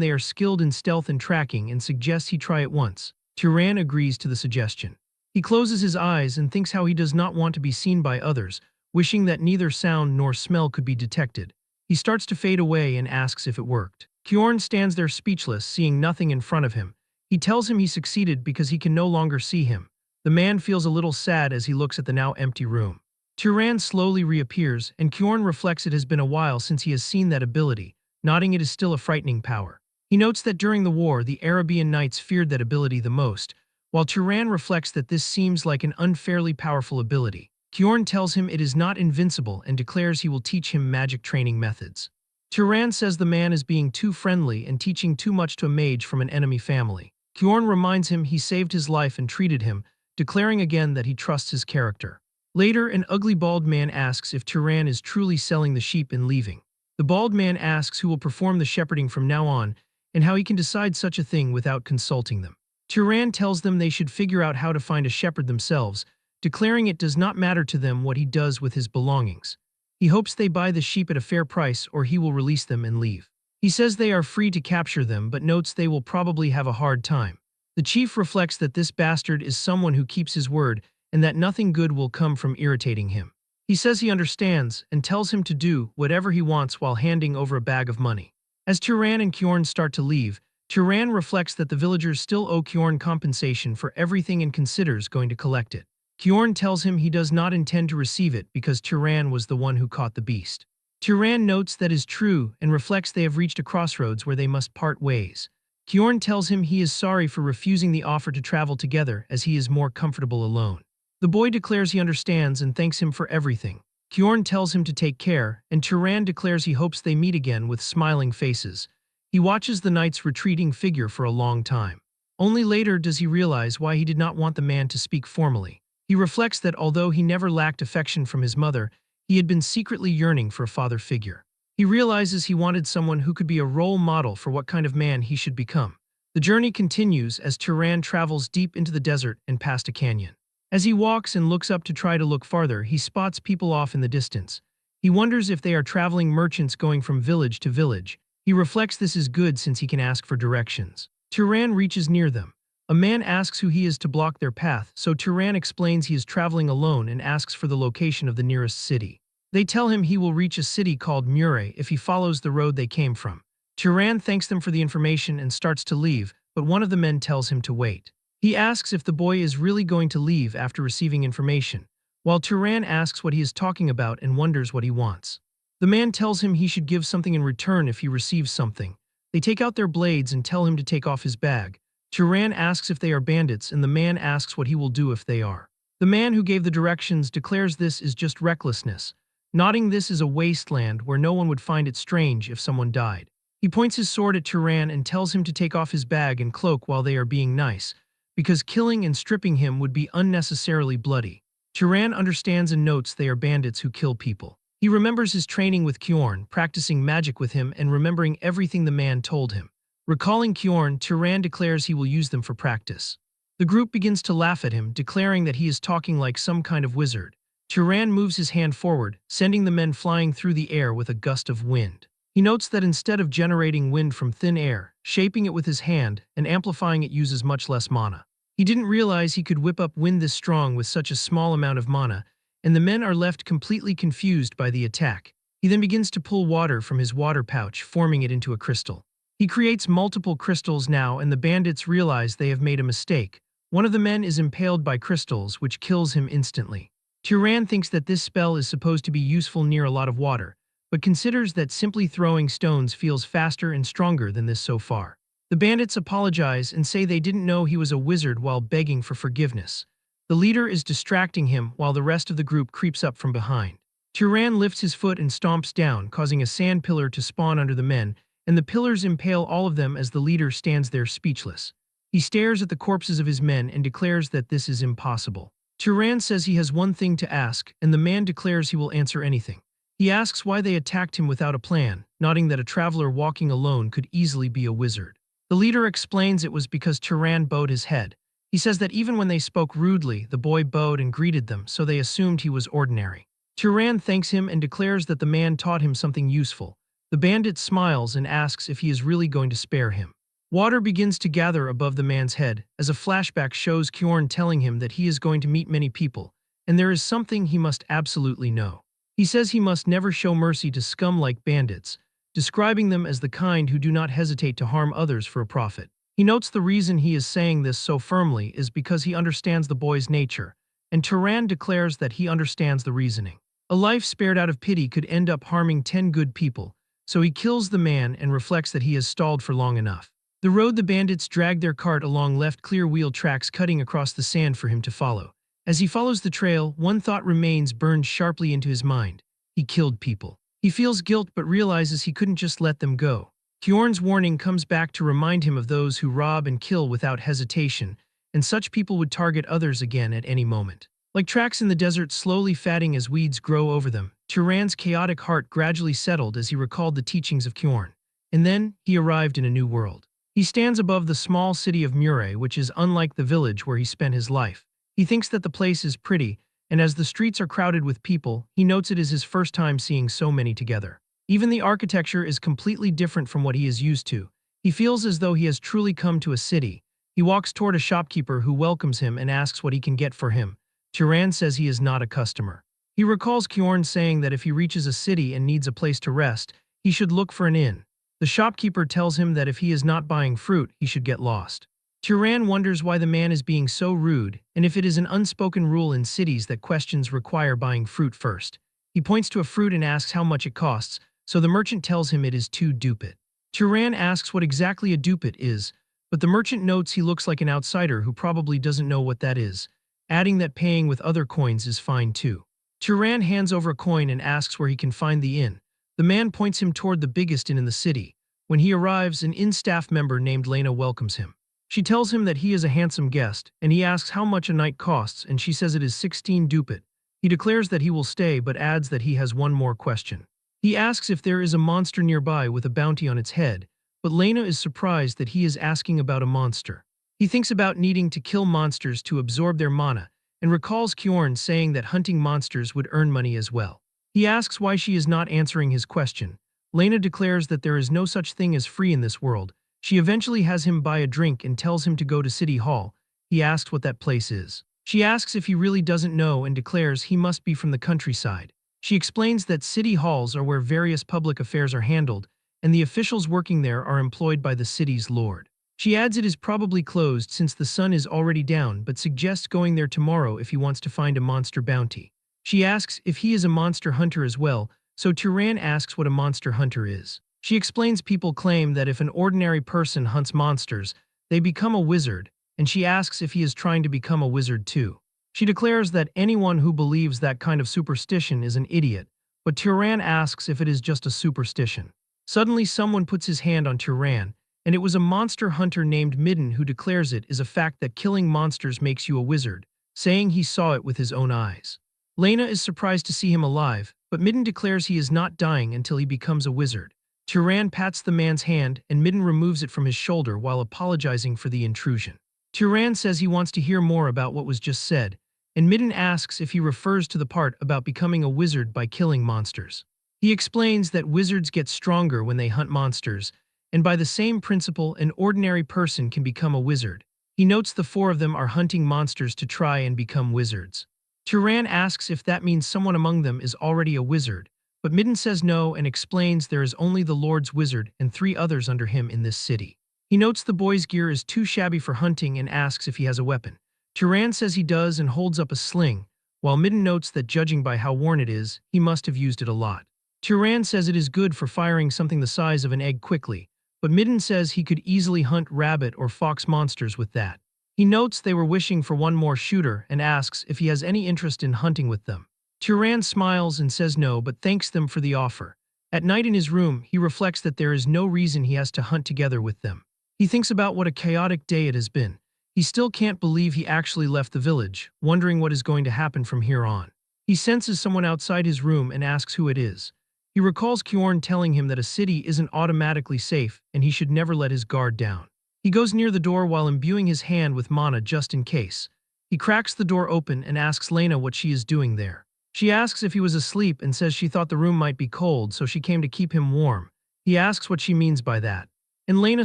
[SPEAKER 1] they are skilled in stealth and tracking and suggests he try it once. Tyran agrees to the suggestion. He closes his eyes and thinks how he does not want to be seen by others, wishing that neither sound nor smell could be detected. He starts to fade away and asks if it worked. Kjorn stands there speechless, seeing nothing in front of him. He tells him he succeeded because he can no longer see him. The man feels a little sad as he looks at the now empty room. Tyran slowly reappears, and Kjorn reflects it has been a while since he has seen that ability, nodding it is still a frightening power. He notes that during the war, the Arabian knights feared that ability the most, while Tyran reflects that this seems like an unfairly powerful ability. Kjorn tells him it is not invincible and declares he will teach him magic training methods. Tyran says the man is being too friendly and teaching too much to a mage from an enemy family. Kjorn reminds him he saved his life and treated him, declaring again that he trusts his character. Later, an ugly bald man asks if Tyran is truly selling the sheep and leaving. The bald man asks who will perform the shepherding from now on, and how he can decide such a thing without consulting them. Tyran tells them they should figure out how to find a shepherd themselves, declaring it does not matter to them what he does with his belongings. He hopes they buy the sheep at a fair price or he will release them and leave. He says they are free to capture them but notes they will probably have a hard time. The chief reflects that this bastard is someone who keeps his word and that nothing good will come from irritating him. He says he understands and tells him to do whatever he wants while handing over a bag of money. As Tyran and Kjorn start to leave, Tyran reflects that the villagers still owe Kjorn compensation for everything and considers going to collect it. Kjorn tells him he does not intend to receive it because Tyran was the one who caught the beast. Tyran notes that is true and reflects they have reached a crossroads where they must part ways. Kjorn tells him he is sorry for refusing the offer to travel together as he is more comfortable alone. The boy declares he understands and thanks him for everything. Kjorn tells him to take care, and Tyran declares he hopes they meet again with smiling faces. He watches the knight's retreating figure for a long time. Only later does he realize why he did not want the man to speak formally. He reflects that although he never lacked affection from his mother, he had been secretly yearning for a father figure. He realizes he wanted someone who could be a role model for what kind of man he should become. The journey continues as Tyran travels deep into the desert and past a canyon. As he walks and looks up to try to look farther, he spots people off in the distance. He wonders if they are traveling merchants going from village to village. He reflects this is good since he can ask for directions. Tyran reaches near them. A man asks who he is to block their path, so Tyran explains he is traveling alone and asks for the location of the nearest city. They tell him he will reach a city called Mure if he follows the road they came from. Tyran thanks them for the information and starts to leave, but one of the men tells him to wait. He asks if the boy is really going to leave after receiving information, while Tyran asks what he is talking about and wonders what he wants. The man tells him he should give something in return if he receives something. They take out their blades and tell him to take off his bag. Tyran asks if they are bandits and the man asks what he will do if they are. The man who gave the directions declares this is just recklessness, nodding this is a wasteland where no one would find it strange if someone died. He points his sword at Tyran and tells him to take off his bag and cloak while they are being nice, because killing and stripping him would be unnecessarily bloody. Tyran understands and notes they are bandits who kill people. He remembers his training with Kjorn, practicing magic with him and remembering everything the man told him. Recalling Kjorn, Tyran declares he will use them for practice. The group begins to laugh at him, declaring that he is talking like some kind of wizard. Tyran moves his hand forward, sending the men flying through the air with a gust of wind. He notes that instead of generating wind from thin air, shaping it with his hand, and amplifying it uses much less mana. He didn't realize he could whip up wind this strong with such a small amount of mana, and the men are left completely confused by the attack. He then begins to pull water from his water pouch, forming it into a crystal. He creates multiple crystals now, and the bandits realize they have made a mistake. One of the men is impaled by crystals, which kills him instantly. Tyran thinks that this spell is supposed to be useful near a lot of water, but considers that simply throwing stones feels faster and stronger than this so far. The bandits apologize and say they didn't know he was a wizard while begging for forgiveness. The leader is distracting him while the rest of the group creeps up from behind. Tyran lifts his foot and stomps down, causing a sand pillar to spawn under the men, and the pillars impale all of them as the leader stands there speechless. He stares at the corpses of his men and declares that this is impossible. Tyran says he has one thing to ask, and the man declares he will answer anything. He asks why they attacked him without a plan, noting that a traveler walking alone could easily be a wizard. The leader explains it was because Tyran bowed his head. He says that even when they spoke rudely, the boy bowed and greeted them, so they assumed he was ordinary. Turan thanks him and declares that the man taught him something useful. The bandit smiles and asks if he is really going to spare him. Water begins to gather above the man's head, as a flashback shows Kjorn telling him that he is going to meet many people, and there is something he must absolutely know. He says he must never show mercy to scum like bandits, describing them as the kind who do not hesitate to harm others for a profit. He notes the reason he is saying this so firmly is because he understands the boy's nature, and Turan declares that he understands the reasoning. A life spared out of pity could end up harming 10 good people, so he kills the man and reflects that he has stalled for long enough. The road the bandits drag their cart along left clear wheel tracks cutting across the sand for him to follow. As he follows the trail, one thought remains burned sharply into his mind. He killed people. He feels guilt but realizes he couldn't just let them go. Kjorn's warning comes back to remind him of those who rob and kill without hesitation, and such people would target others again at any moment. Like tracks in the desert slowly fatting as weeds grow over them, Turan's chaotic heart gradually settled as he recalled the teachings of Kjorn. And then, he arrived in a new world. He stands above the small city of Mure, which is unlike the village where he spent his life. He thinks that the place is pretty, and as the streets are crowded with people, he notes it is his first time seeing so many together. Even the architecture is completely different from what he is used to. He feels as though he has truly come to a city. He walks toward a shopkeeper who welcomes him and asks what he can get for him. Turan says he is not a customer. He recalls Kjorn saying that if he reaches a city and needs a place to rest, he should look for an inn. The shopkeeper tells him that if he is not buying fruit, he should get lost. Turan wonders why the man is being so rude, and if it is an unspoken rule in cities that questions require buying fruit first. He points to a fruit and asks how much it costs, so the merchant tells him it is 2 ducat. Turan asks what exactly a ducat is, but the merchant notes he looks like an outsider who probably doesn't know what that is, adding that paying with other coins is fine too. Turan hands over a coin and asks where he can find the inn. The man points him toward the biggest inn in the city. When he arrives, an inn staff member named Lena welcomes him. She tells him that he is a handsome guest, and he asks how much a night costs, and she says it is 16 ducat. He declares that he will stay but adds that he has one more question. He asks if there is a monster nearby with a bounty on its head, but Lena is surprised that he is asking about a monster. He thinks about needing to kill monsters to absorb their mana, and recalls Kjorn saying that hunting monsters would earn money as well. He asks why she is not answering his question. Lena declares that there is no such thing as free in this world. She eventually has him buy a drink and tells him to go to City Hall. He asks what that place is. She asks if he really doesn't know and declares he must be from the countryside. She explains that city halls are where various public affairs are handled, and the officials working there are employed by the city's lord. She adds it is probably closed since the sun is already down, but suggests going there tomorrow if he wants to find a monster bounty. She asks if he is a monster hunter as well, so Turan asks what a monster hunter is. She explains people claim that if an ordinary person hunts monsters, they become a wizard, and she asks if he is trying to become a wizard too. She declares that anyone who believes that kind of superstition is an idiot, but Turan asks if it is just a superstition. Suddenly someone puts his hand on Turan, and it was a monster hunter named Midden who declares it is a fact that killing monsters makes you a wizard, saying he saw it with his own eyes. Lena is surprised to see him alive, but Midden declares he is not dying until he becomes a wizard. Turan pats the man's hand, and Midden removes it from his shoulder while apologizing for the intrusion. Turan says he wants to hear more about what was just said, and Midden asks if he refers to the part about becoming a wizard by killing monsters. He explains that wizards get stronger when they hunt monsters, and by the same principle an ordinary person can become a wizard. He notes the 4 of them are hunting monsters to try and become wizards. Turan asks if that means someone among them is already a wizard, but Midden says no and explains there is only the Lord's wizard and 3 others under him in this city. He notes the boy's gear is too shabby for hunting and asks if he has a weapon. Turan says he does and holds up a sling, while Midden notes that judging by how worn it is, he must have used it a lot. Turan says it is good for firing something the size of an egg quickly, but Midden says he could easily hunt rabbit or fox monsters with that. He notes they were wishing for one more shooter and asks if he has any interest in hunting with them. Turan smiles and says no but thanks them for the offer. At night in his room, he reflects that there is no reason he has to hunt together with them. He thinks about what a chaotic day it has been. He still can't believe he actually left the village, wondering what is going to happen from here on. He senses someone outside his room and asks who it is. He recalls Kjorn telling him that a city isn't automatically safe and he should never let his guard down. He goes near the door while imbuing his hand with mana just in case. He cracks the door open and asks Lena what she is doing there. She asks if he was asleep and says she thought the room might be cold, so she came to keep him warm. He asks what she means by that. And Lena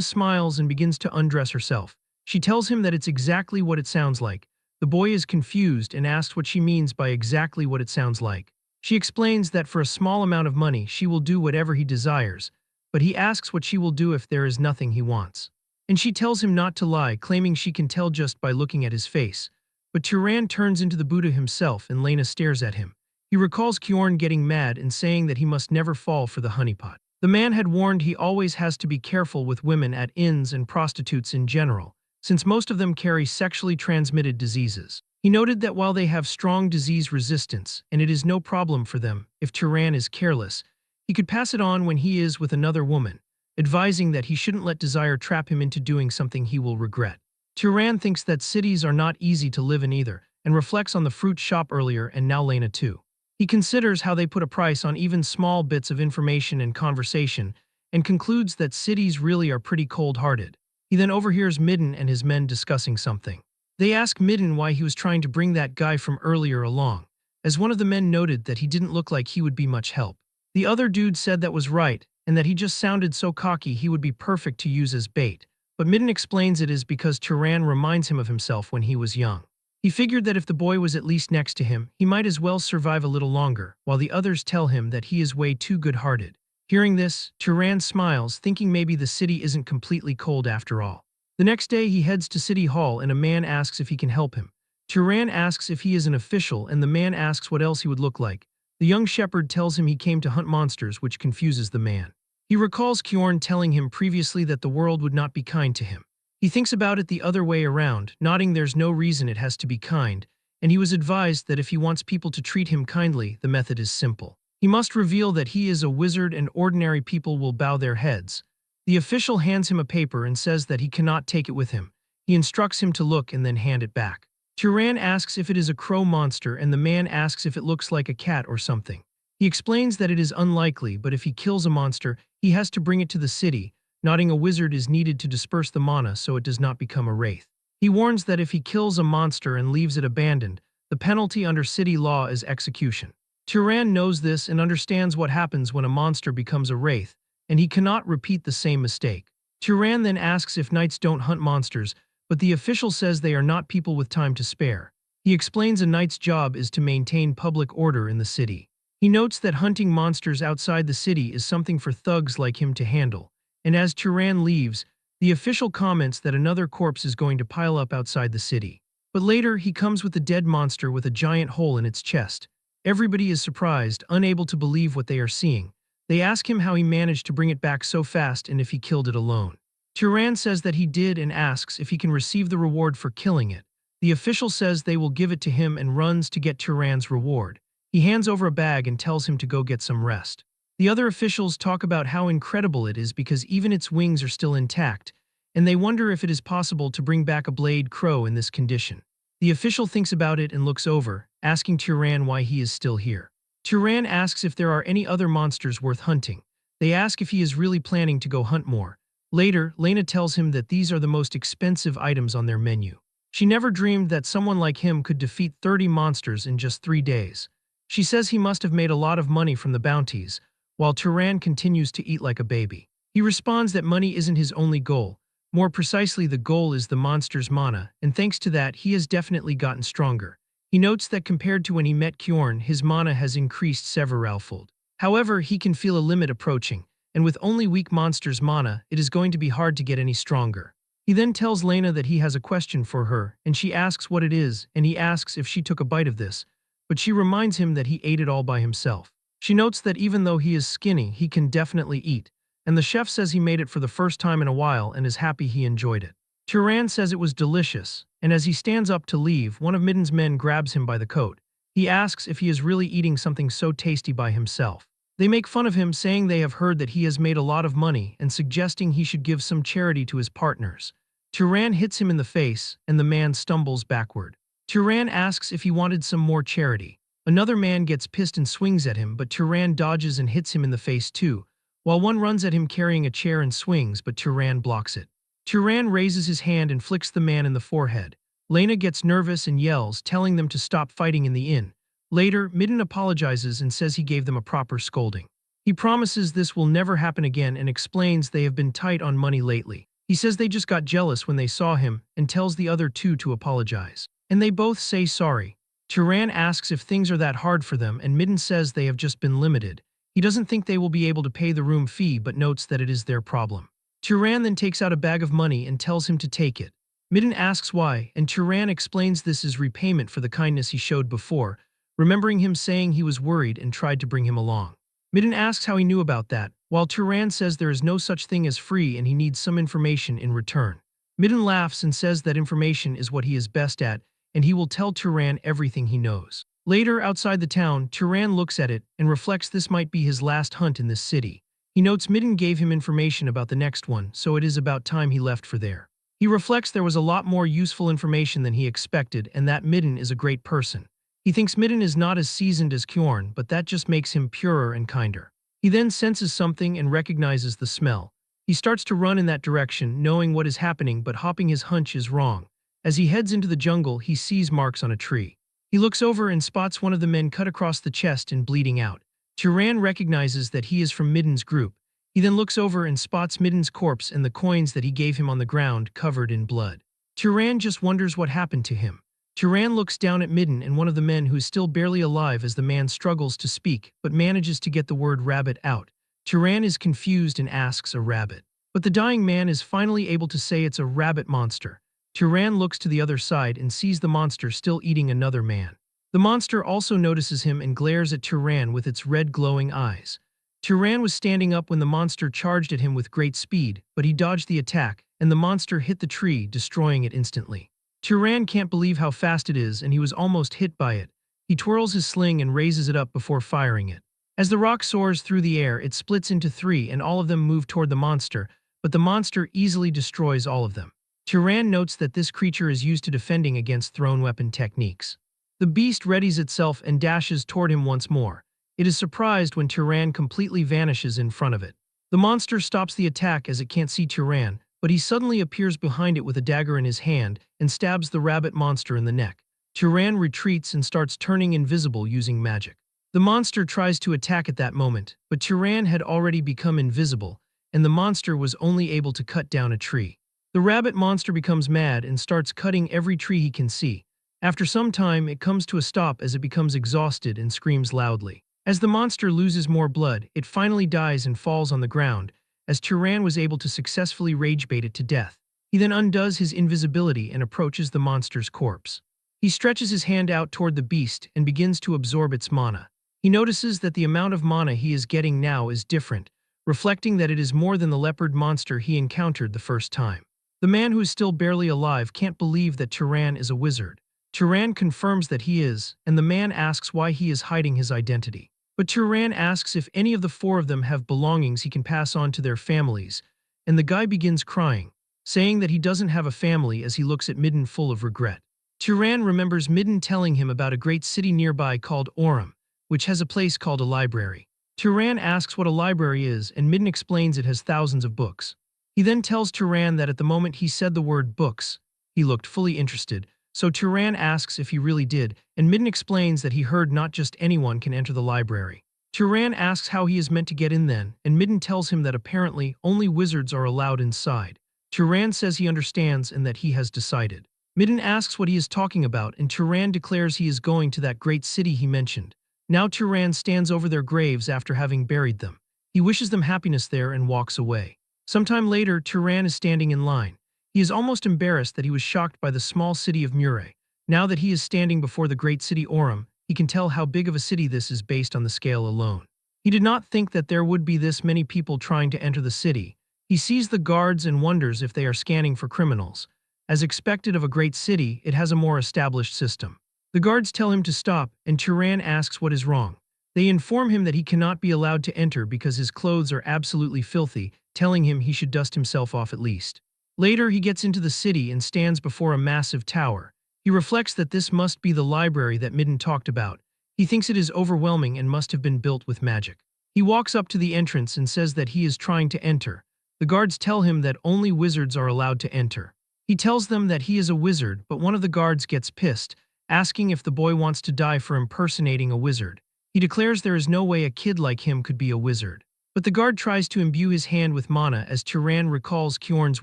[SPEAKER 1] smiles and begins to undress herself. She tells him that it's exactly what it sounds like. The boy is confused and asks what she means by exactly what it sounds like. She explains that for a small amount of money she will do whatever he desires, but he asks what she will do if there is nothing he wants. And she tells him not to lie, claiming she can tell just by looking at his face. But Turan turns into the Buddha himself and Lena stares at him. He recalls Kjorn getting mad and saying that he must never fall for the honeypot. The man had warned he always has to be careful with women at inns and prostitutes in general, since most of them carry sexually transmitted diseases. He noted that while they have strong disease resistance, and it is no problem for them, if Turan is careless, he could pass it on when he is with another woman, advising that he shouldn't let desire trap him into doing something he will regret. Turan thinks that cities are not easy to live in either, and reflects on the fruit shop earlier and now Lena too. He considers how they put a price on even small bits of information and conversation, and concludes that cities really are pretty cold-hearted. He then overhears Midden and his men discussing something. They ask Midden why he was trying to bring that guy from earlier along, as one of the men noted that he didn't look like he would be much help. The other dude said that was right, and that he just sounded so cocky he would be perfect to use as bait, but Midden explains it is because Turan reminds him of himself when he was young. He figured that if the boy was at least next to him, he might as well survive a little longer, while the others tell him that he is way too good-hearted. Hearing this, Turan smiles, thinking maybe the city isn't completely cold after all. The next day he heads to City Hall and a man asks if he can help him. Turan asks if he is an official and the man asks what else he would look like. The young Shepheard tells him he came to hunt monsters, which confuses the man. He recalls Kjorn telling him previously that the world would not be kind to him. He thinks about it the other way around, nodding there's no reason it has to be kind, and he was advised that if he wants people to treat him kindly, the method is simple. He must reveal that he is a wizard and ordinary people will bow their heads. The official hands him a paper and says that he cannot take it with him. He instructs him to look and then hand it back. Turan asks if it is a crow monster and the man asks if it looks like a cat or something. He explains that it is unlikely, but if he kills a monster, he has to bring it to the city, nodding a wizard is needed to disperse the mana so it does not become a wraith. He warns that if he kills a monster and leaves it abandoned, the penalty under city law is execution. Turan knows this and understands what happens when a monster becomes a wraith, and he cannot repeat the same mistake. Turan then asks if knights don't hunt monsters, but the official says they are not people with time to spare. He explains a knight's job is to maintain public order in the city. He notes that hunting monsters outside the city is something for thugs like him to handle. And as Turan leaves, the official comments that another corpse is going to pile up outside the city. But later, he comes with a dead monster with a giant hole in its chest. Everybody is surprised, unable to believe what they are seeing. They ask him how he managed to bring it back so fast and if he killed it alone. Turan says that he did and asks if he can receive the reward for killing it. The official says they will give it to him and runs to get Turan's reward. He hands over a bag and tells him to go get some rest. The other officials talk about how incredible it is because even its wings are still intact, and they wonder if it is possible to bring back a blade crow in this condition. The official thinks about it and looks over, asking Turan why he is still here. Turan asks if there are any other monsters worth hunting. They ask if he is really planning to go hunt more. Later, Lena tells him that these are the most expensive items on their menu. She never dreamed that someone like him could defeat 30 monsters in just 3 days. She says he must have made a lot of money from the bounties, while Turan continues to eat like a baby. He responds that money isn't his only goal. More precisely, the goal is the monster's mana, and thanks to that, he has definitely gotten stronger. He notes that compared to when he met Kjorn, his mana has increased severalfold. However, he can feel a limit approaching, and with only weak monsters' mana, it is going to be hard to get any stronger. He then tells Lena that he has a question for her, and she asks what it is, and he asks if she took a bite of this, but she reminds him that he ate it all by himself. She notes that even though he is skinny, he can definitely eat, and the chef says he made it for the first time in a while and is happy he enjoyed it. Turan says it was delicious, and as he stands up to leave, one of Midden's men grabs him by the coat. He asks if he is really eating something so tasty by himself. They make fun of him, saying they have heard that he has made a lot of money and suggesting he should give some charity to his partners. Turan hits him in the face, and the man stumbles backward. Turan asks if he wanted some more charity. Another man gets pissed and swings at him, but Turan dodges and hits him in the face too, while one runs at him carrying a chair and swings, but Turan blocks it. Turan raises his hand and flicks the man in the forehead. Lena gets nervous and yells, telling them to stop fighting in the inn. Later, Midden apologizes and says he gave them a proper scolding. He promises this will never happen again and explains they have been tight on money lately. He says they just got jealous when they saw him and tells the other two to apologize. And they both say sorry. Turan asks if things are that hard for them and Midden says they have just been limited. He doesn't think they will be able to pay the room fee but notes that it is their problem. Turan then takes out a bag of money and tells him to take it. Midden asks why, and Turan explains this is repayment for the kindness he showed before, remembering him saying he was worried and tried to bring him along. Midden asks how he knew about that, while Turan says there is no such thing as free and he needs some information in return. Midden laughs and says that information is what he is best at, and he will tell Turan everything he knows. Later, outside the town, Turan looks at it and reflects this might be his last hunt in this city. He notes Midden gave him information about the next one, so it is about time he left for there. He reflects there was a lot more useful information than he expected and that Midden is a great person. He thinks Midden is not as seasoned as Kjorn, but that just makes him purer and kinder. He then senses something and recognizes the smell. He starts to run in that direction, knowing what is happening but hopping his hunch is wrong. As he heads into the jungle, he sees marks on a tree. He looks over and spots one of the men cut across the chest and bleeding out. Turan recognizes that he is from Midden's group. He then looks over and spots Midden's corpse and the coins that he gave him on the ground covered in blood. Turan just wonders what happened to him. Turan looks down at Midden and one of the men who is still barely alive as the man struggles to speak but manages to get the word rabbit out. Turan is confused and asks a rabbit. But the dying man is finally able to say it's a rabbit monster. Turan looks to the other side and sees the monster still eating another man. The monster also notices him and glares at Turan with its red glowing eyes. Turan was standing up when the monster charged at him with great speed, but he dodged the attack, and the monster hit the tree, destroying it instantly. Turan can't believe how fast it is and he was almost hit by it. He twirls his sling and raises it up before firing it. As the rock soars through the air, it splits into three and all of them move toward the monster, but the monster easily destroys all of them. Turan notes that this creature is used to defending against thrown weapon techniques. The beast readies itself and dashes toward him once more. It is surprised when Turan completely vanishes in front of it. The monster stops the attack as it can't see Turan, but he suddenly appears behind it with a dagger in his hand and stabs the rabbit monster in the neck. Turan retreats and starts turning invisible using magic. The monster tries to attack at that moment, but Turan had already become invisible, and the monster was only able to cut down a tree. The rabbit monster becomes mad and starts cutting every tree he can see. After some time, it comes to a stop as it becomes exhausted and screams loudly. As the monster loses more blood, it finally dies and falls on the ground, as Turan was able to successfully rage-bait it to death. He then undoes his invisibility and approaches the monster's corpse. He stretches his hand out toward the beast and begins to absorb its mana. He notices that the amount of mana he is getting now is different, reflecting that it is more than the leopard monster he encountered the first time. The man who is still barely alive can't believe that Turan is a wizard. Turan confirms that he is, and the man asks why he is hiding his identity. But Turan asks if any of the four of them have belongings he can pass on to their families, and the guy begins crying, saying that he doesn't have a family as he looks at Midden full of regret. Turan remembers Midden telling him about a great city nearby called Orem, which has a place called a library. Turan asks what a library is, and Midden explains it has thousands of books. He then tells Turan that at the moment he said the word books, he looked fully interested, so Turan asks if he really did, and Midden explains that he heard not just anyone can enter the library. Turan asks how he is meant to get in then, and Midden tells him that apparently only wizards are allowed inside. Turan says he understands and that he has decided. Midden asks what he is talking about, and Turan declares he is going to that great city he mentioned. Now Turan stands over their graves after having buried them. He wishes them happiness there and walks away. Sometime later, Turan is standing in line. He is almost embarrassed that he was shocked by the small city of Murray. Now that he is standing before the great city Orem, he can tell how big of a city this is based on the scale alone. He did not think that there would be this many people trying to enter the city. He sees the guards and wonders if they are scanning for criminals. As expected of a great city, it has a more established system. The guards tell him to stop, and Turan asks what is wrong. They inform him that he cannot be allowed to enter because his clothes are absolutely filthy, telling him he should dust himself off at least. Later, he gets into the city and stands before a massive tower. He reflects that this must be the library that Midden talked about. He thinks it is overwhelming and must have been built with magic. He walks up to the entrance and says that he is trying to enter. The guards tell him that only wizards are allowed to enter. He tells them that he is a wizard, but one of the guards gets pissed, asking if the boy wants to die for impersonating a wizard. He declares there is no way a kid like him could be a wizard. But the guard tries to imbue his hand with mana as Turan recalls Kjorn's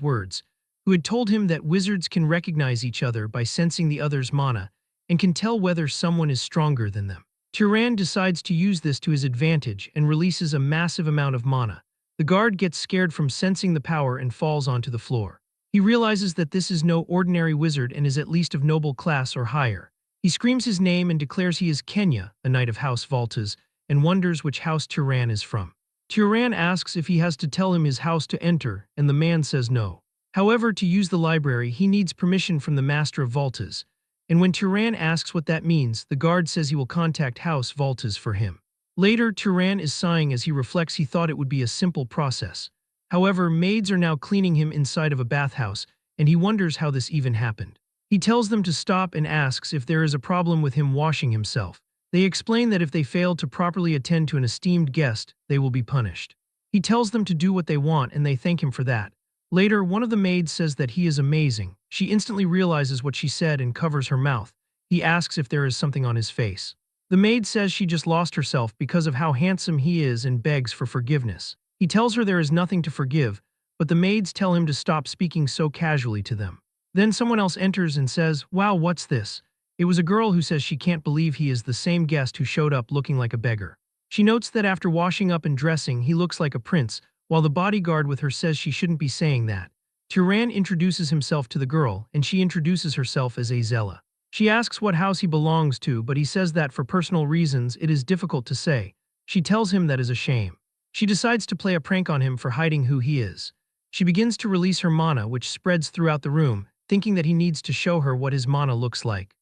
[SPEAKER 1] words, who had told him that wizards can recognize each other by sensing the other's mana and can tell whether someone is stronger than them. Turan decides to use this to his advantage and releases a massive amount of mana. The guard gets scared from sensing the power and falls onto the floor. He realizes that this is no ordinary wizard and is at least of noble class or higher. He screams his name and declares he is Kenya, a knight of House Voltas, and wonders which house Turan is from. Turan asks if he has to tell him his house to enter, and the man says no. However, to use the library, he needs permission from the Master of Voltas, and when Turan asks what that means, the guard says he will contact House Voltas for him. Later, Turan is sighing as he reflects he thought it would be a simple process. However, maids are now cleaning him inside of a bathhouse, and he wonders how this even happened. He tells them to stop and asks if there is a problem with him washing himself. They explain that if they fail to properly attend to an esteemed guest, they will be punished. He tells them to do what they want and they thank him for that. Later, one of the maids says that he is amazing. She instantly realizes what she said and covers her mouth. He asks if there is something on his face. The maid says she just lost herself because of how handsome he is and begs for forgiveness. He tells her there is nothing to forgive, but the maids tell him to stop speaking so casually to them. Then someone else enters and says, "Wow, what's this?" It was a girl who says she can't believe he is the same guest who showed up looking like a beggar. She notes that after washing up and dressing, he looks like a prince, while the bodyguard with her says she shouldn't be saying that. Turan introduces himself to the girl, and she introduces herself as Azella. She asks what house he belongs to, but he says that for personal reasons it is difficult to say. She tells him that is a shame. She decides to play a prank on him for hiding who he is. She begins to release her mana, which spreads throughout the room, thinking that he needs to show her what his mana looks like.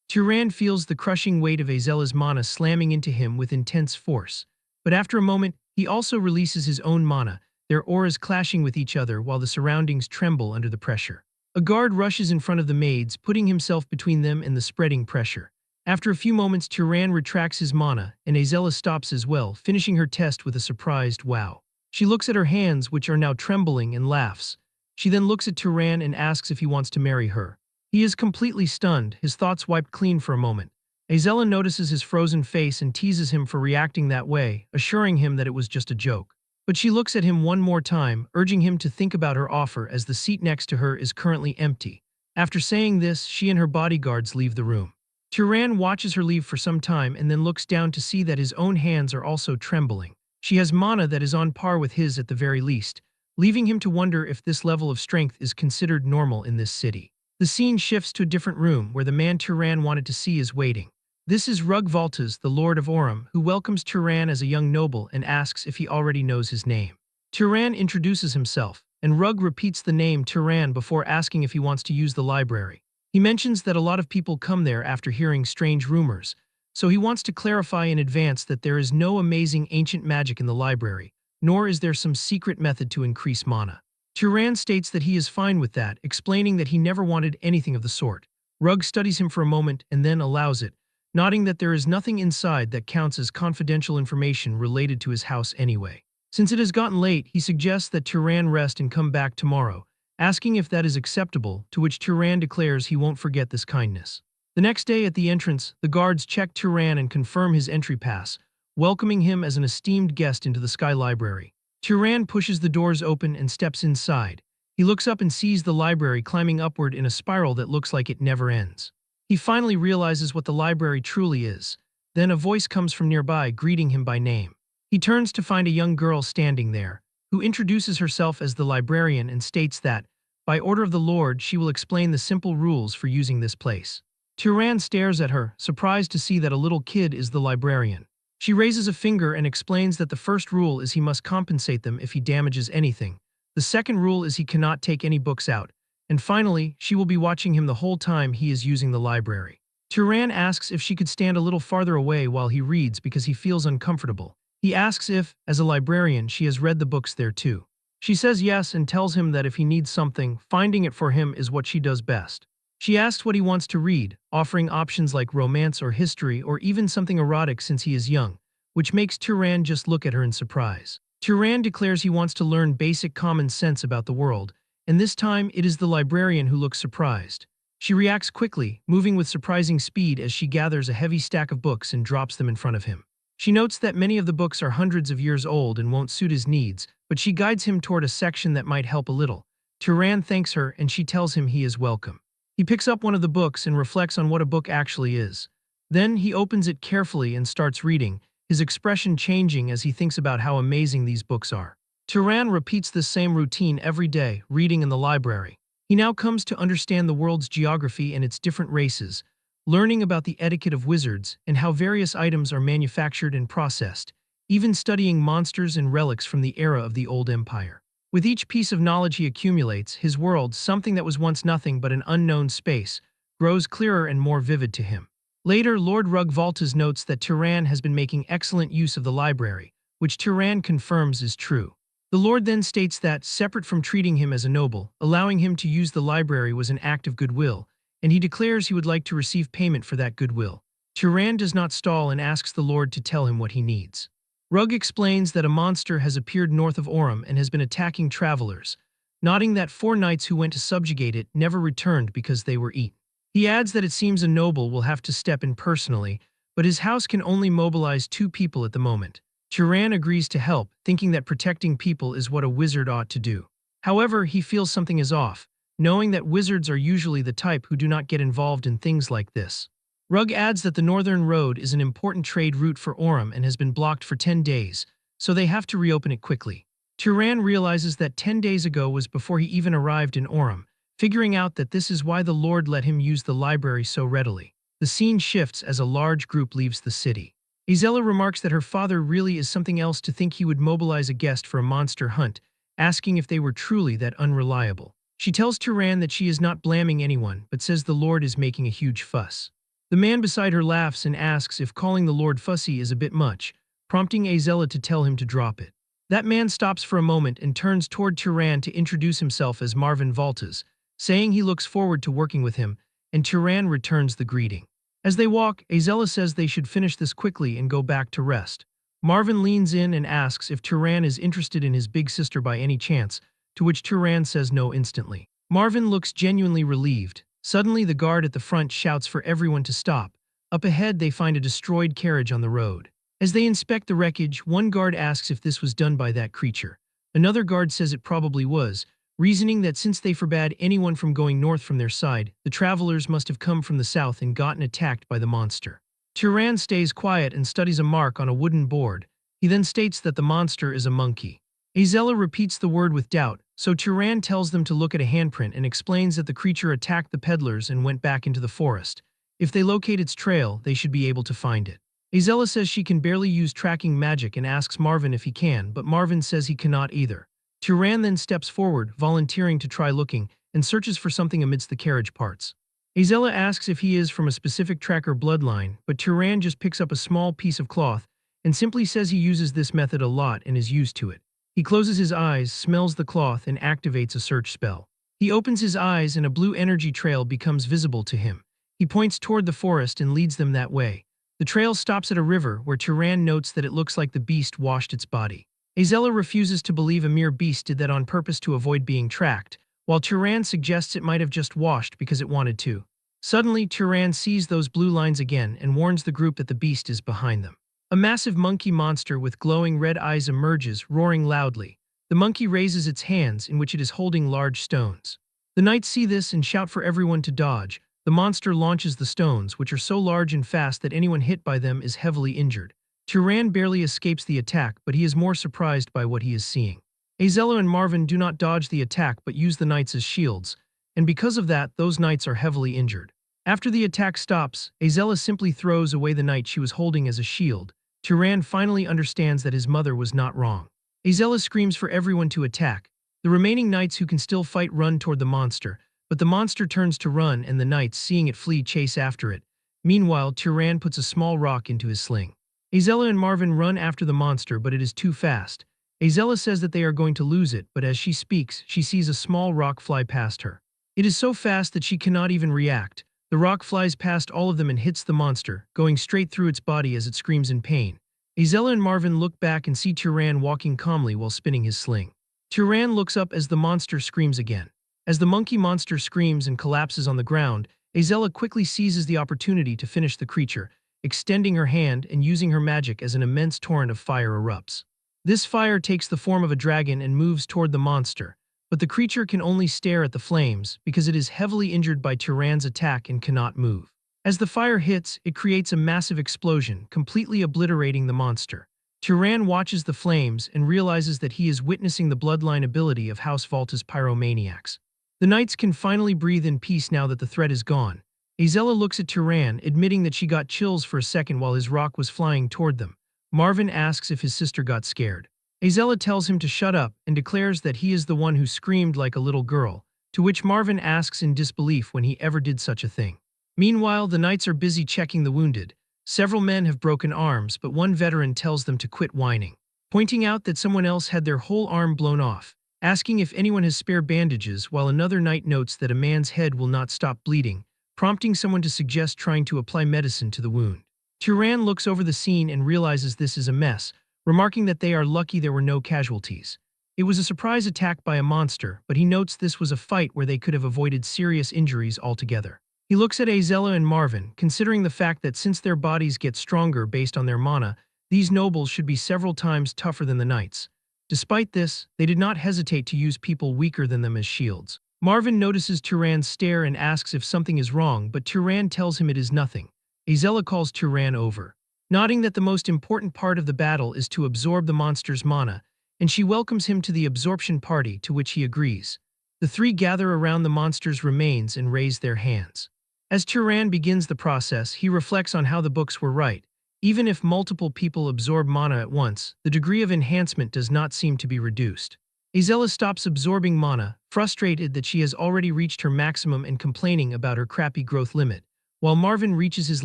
[SPEAKER 1] Turan feels the crushing weight of Azella's mana slamming into him with intense force. But after a moment, he also releases his own mana, their auras clashing with each other while the surroundings tremble under the pressure. A guard rushes in front of the maids, putting himself between them and the spreading pressure. After a few moments, Turan retracts his mana, and Azella stops as well, finishing her test with a surprised wow. She looks at her hands, which are now trembling, and laughs. She then looks at Turan and asks if he wants to marry her. He is completely stunned, his thoughts wiped clean for a moment. Azella notices his frozen face and teases him for reacting that way, assuring him that it was just a joke. But she looks at him one more time, urging him to think about her offer as the seat next to her is currently empty. After saying this, she and her bodyguards leave the room. Turan watches her leave for some time and then looks down to see that his own hands are also trembling. She has mana that is on par with his at the very least, leaving him to wonder if this level of strength is considered normal in this city. The scene shifts to a different room where the man Turan wanted to see is waiting. This is Rug Voltas, the Lord of Aurum, who welcomes Turan as a young noble and asks if he already knows his name. Turan introduces himself, and Rug repeats the name Turan before asking if he wants to use the library. He mentions that a lot of people come there after hearing strange rumors, so he wants to clarify in advance that there is no amazing ancient magic in the library, nor is there some secret method to increase mana. Turan states that he is fine with that, explaining that he never wanted anything of the sort. Rug studies him for a moment and then allows it, nodding that there is nothing inside that counts as confidential information related to his house anyway. Since it has gotten late, he suggests that Turan rest and come back tomorrow, asking if that is acceptable, to which Turan declares he won't forget this kindness. The next day at the entrance, the guards check Turan and confirm his entry pass, welcoming him as an esteemed guest into the Sky Library. Turan pushes the doors open and steps inside. He looks up and sees the library climbing upward in a spiral that looks like it never ends. He finally realizes what the library truly is. Then a voice comes from nearby, greeting him by name. He turns to find a young girl standing there, who introduces herself as the librarian and states that, by order of the Lord, she will explain the simple rules for using this place. Turan stares at her, surprised to see that a little kid is the librarian. She raises a finger and explains that the first rule is he must compensate them if he damages anything. The second rule is he cannot take any books out. And finally, she will be watching him the whole time he is using the library. Turan asks if she could stand a little farther away while he reads because he feels uncomfortable. He asks if, as a librarian, she has read the books there too. She says yes and tells him that if he needs something, finding it for him is what she does best. She asks what he wants to read, offering options like romance or history or even something erotic since he is young, which makes Turan just look at her in surprise. Turan declares he wants to learn basic common sense about the world, and this time it is the librarian who looks surprised. She reacts quickly, moving with surprising speed as she gathers a heavy stack of books and drops them in front of him. She notes that many of the books are hundreds of years old and won't suit his needs, but she guides him toward a section that might help a little. Turan thanks her and she tells him he is welcome. He picks up one of the books and reflects on what a book actually is. Then he opens it carefully and starts reading, his expression changing as he thinks about how amazing these books are. Turan repeats this same routine every day, reading in the library. He now comes to understand the world's geography and its different races, learning about the etiquette of wizards and how various items are manufactured and processed, even studying monsters and relics from the era of the Old Empire. With each piece of knowledge he accumulates, his world, something that was once nothing but an unknown space, grows clearer and more vivid to him. Later, Lord Rugvaltas notes that Turan has been making excellent use of the library, which Turan confirms is true. The Lord then states that, separate from treating him as a noble, allowing him to use the library was an act of goodwill, and he declares he would like to receive payment for that goodwill. Turan does not stall and asks the Lord to tell him what he needs. Rug explains that a monster has appeared north of Orem and has been attacking travelers, noting that 4 knights who went to subjugate it never returned because they were eaten. He adds that it seems a noble will have to step in personally, but his house can only mobilize 2 people at the moment. Turan agrees to help, thinking that protecting people is what a wizard ought to do. However, he feels something is off, knowing that wizards are usually the type who do not get involved in things like this. Rug adds that the Northern Road is an important trade route for Orem and has been blocked for 10 days, so they have to reopen it quickly. Turan realizes that 10 days ago was before he even arrived in Orem, figuring out that this is why the Lord let him use the library so readily. The scene shifts as a large group leaves the city. Azella remarks that her father really is something else to think he would mobilize a guest for a monster hunt, asking if they were truly that unreliable. She tells Turan that she is not blaming anyone, but says the Lord is making a huge fuss. The man beside her laughs and asks if calling the Lord fussy is a bit much, prompting Azella to tell him to drop it. That man stops for a moment and turns toward Turan to introduce himself as Marvin Valtas, saying he looks forward to working with him, and Turan returns the greeting. As they walk, Azella says they should finish this quickly and go back to rest. Marvin leans in and asks if Turan is interested in his big sister by any chance, to which Turan says no instantly. Marvin looks genuinely relieved. Suddenly, the guard at the front shouts for everyone to stop. Up ahead, they find a destroyed carriage on the road. As they inspect the wreckage, one guard asks if this was done by that creature. Another guard says it probably was, reasoning that since they forbade anyone from going north from their side, the travelers must have come from the south and gotten attacked by the monster. Turan stays quiet and studies a mark on a wooden board. He then states that the monster is a monkey. Azella repeats the word with doubt, so Turan tells them to look at a handprint and explains that the creature attacked the peddlers and went back into the forest. If they locate its trail, they should be able to find it. Azella says she can barely use tracking magic and asks Marvin if he can, but Marvin says he cannot either. Turan then steps forward, volunteering to try looking, and searches for something amidst the carriage parts. Azella asks if he is from a specific tracker bloodline, but Turan just picks up a small piece of cloth and simply says he uses this method a lot and is used to it. He closes his eyes, smells the cloth, and activates a search spell. He opens his eyes and a blue energy trail becomes visible to him. He points toward the forest and leads them that way. The trail stops at a river where Turan notes that it looks like the beast washed its body. Azella refuses to believe a mere beast did that on purpose to avoid being tracked, while Turan suggests it might have just washed because it wanted to. Suddenly, Turan sees those blue lines again and warns the group that the beast is behind them. A massive monkey monster with glowing red eyes emerges, roaring loudly. The monkey raises its hands, in which it is holding large stones. The knights see this and shout for everyone to dodge. The monster launches the stones, which are so large and fast that anyone hit by them is heavily injured. Turan barely escapes the attack, but he is more surprised by what he is seeing. Azella and Marvin do not dodge the attack but use the knights as shields, and because of that, those knights are heavily injured. After the attack stops, Azella simply throws away the knight she was holding as a shield. Turan finally understands that his mother was not wrong. Azella screams for everyone to attack. The remaining knights who can still fight run toward the monster, but the monster turns to run and the knights, seeing it flee, chase after it. Meanwhile, Turan puts a small rock into his sling. Azella and Marvin run after the monster, but it is too fast. Azella says that they are going to lose it, but as she speaks, she sees a small rock fly past her. It is so fast that she cannot even react. The rock flies past all of them and hits the monster, going straight through its body as it screams in pain. Azella and Marvin look back and see Turan walking calmly while spinning his sling. Turan looks up as the monster screams again. As the monkey monster screams and collapses on the ground, Azella quickly seizes the opportunity to finish the creature, extending her hand and using her magic as an immense torrent of fire erupts. This fire takes the form of a dragon and moves toward the monster, but the creature can only stare at the flames because it is heavily injured by Turan's attack and cannot move. As the fire hits, it creates a massive explosion, completely obliterating the monster. Turan watches the flames and realizes that he is witnessing the bloodline ability of House Volta's pyromaniacs. The knights can finally breathe in peace now that the threat is gone. Azella looks at Turan, admitting that she got chills for a second while his rock was flying toward them. Marvin asks if his sister got scared. Azella tells him to shut up and declares that he is the one who screamed like a little girl, to which Marvin asks in disbelief when he ever did such a thing. Meanwhile, the knights are busy checking the wounded. Several men have broken arms, but one veteran tells them to quit whining, pointing out that someone else had their whole arm blown off, asking if anyone has spare bandages, while another knight notes that a man's head will not stop bleeding, prompting someone to suggest trying to apply medicine to the wound. Turan looks over the scene and realizes this is a mess, remarking that they are lucky there were no casualties. It was a surprise attack by a monster, but he notes this was a fight where they could have avoided serious injuries altogether. He looks at Azella and Marvin, considering the fact that since their bodies get stronger based on their mana, these nobles should be several times tougher than the knights. Despite this, they did not hesitate to use people weaker than them as shields. Marvin notices Turan's stare and asks if something is wrong, but Turan tells him it is nothing. Azella calls Turan over, nodding that the most important part of the battle is to absorb the monster's mana, and she welcomes him to the absorption party, to which he agrees. The three gather around the monster's remains and raise their hands. As Turan begins the process, he reflects on how the books were right. Even if multiple people absorb mana at once, the degree of enhancement does not seem to be reduced. Azella stops absorbing mana, frustrated that she has already reached her maximum and complaining about her crappy growth limit, while Marvin reaches his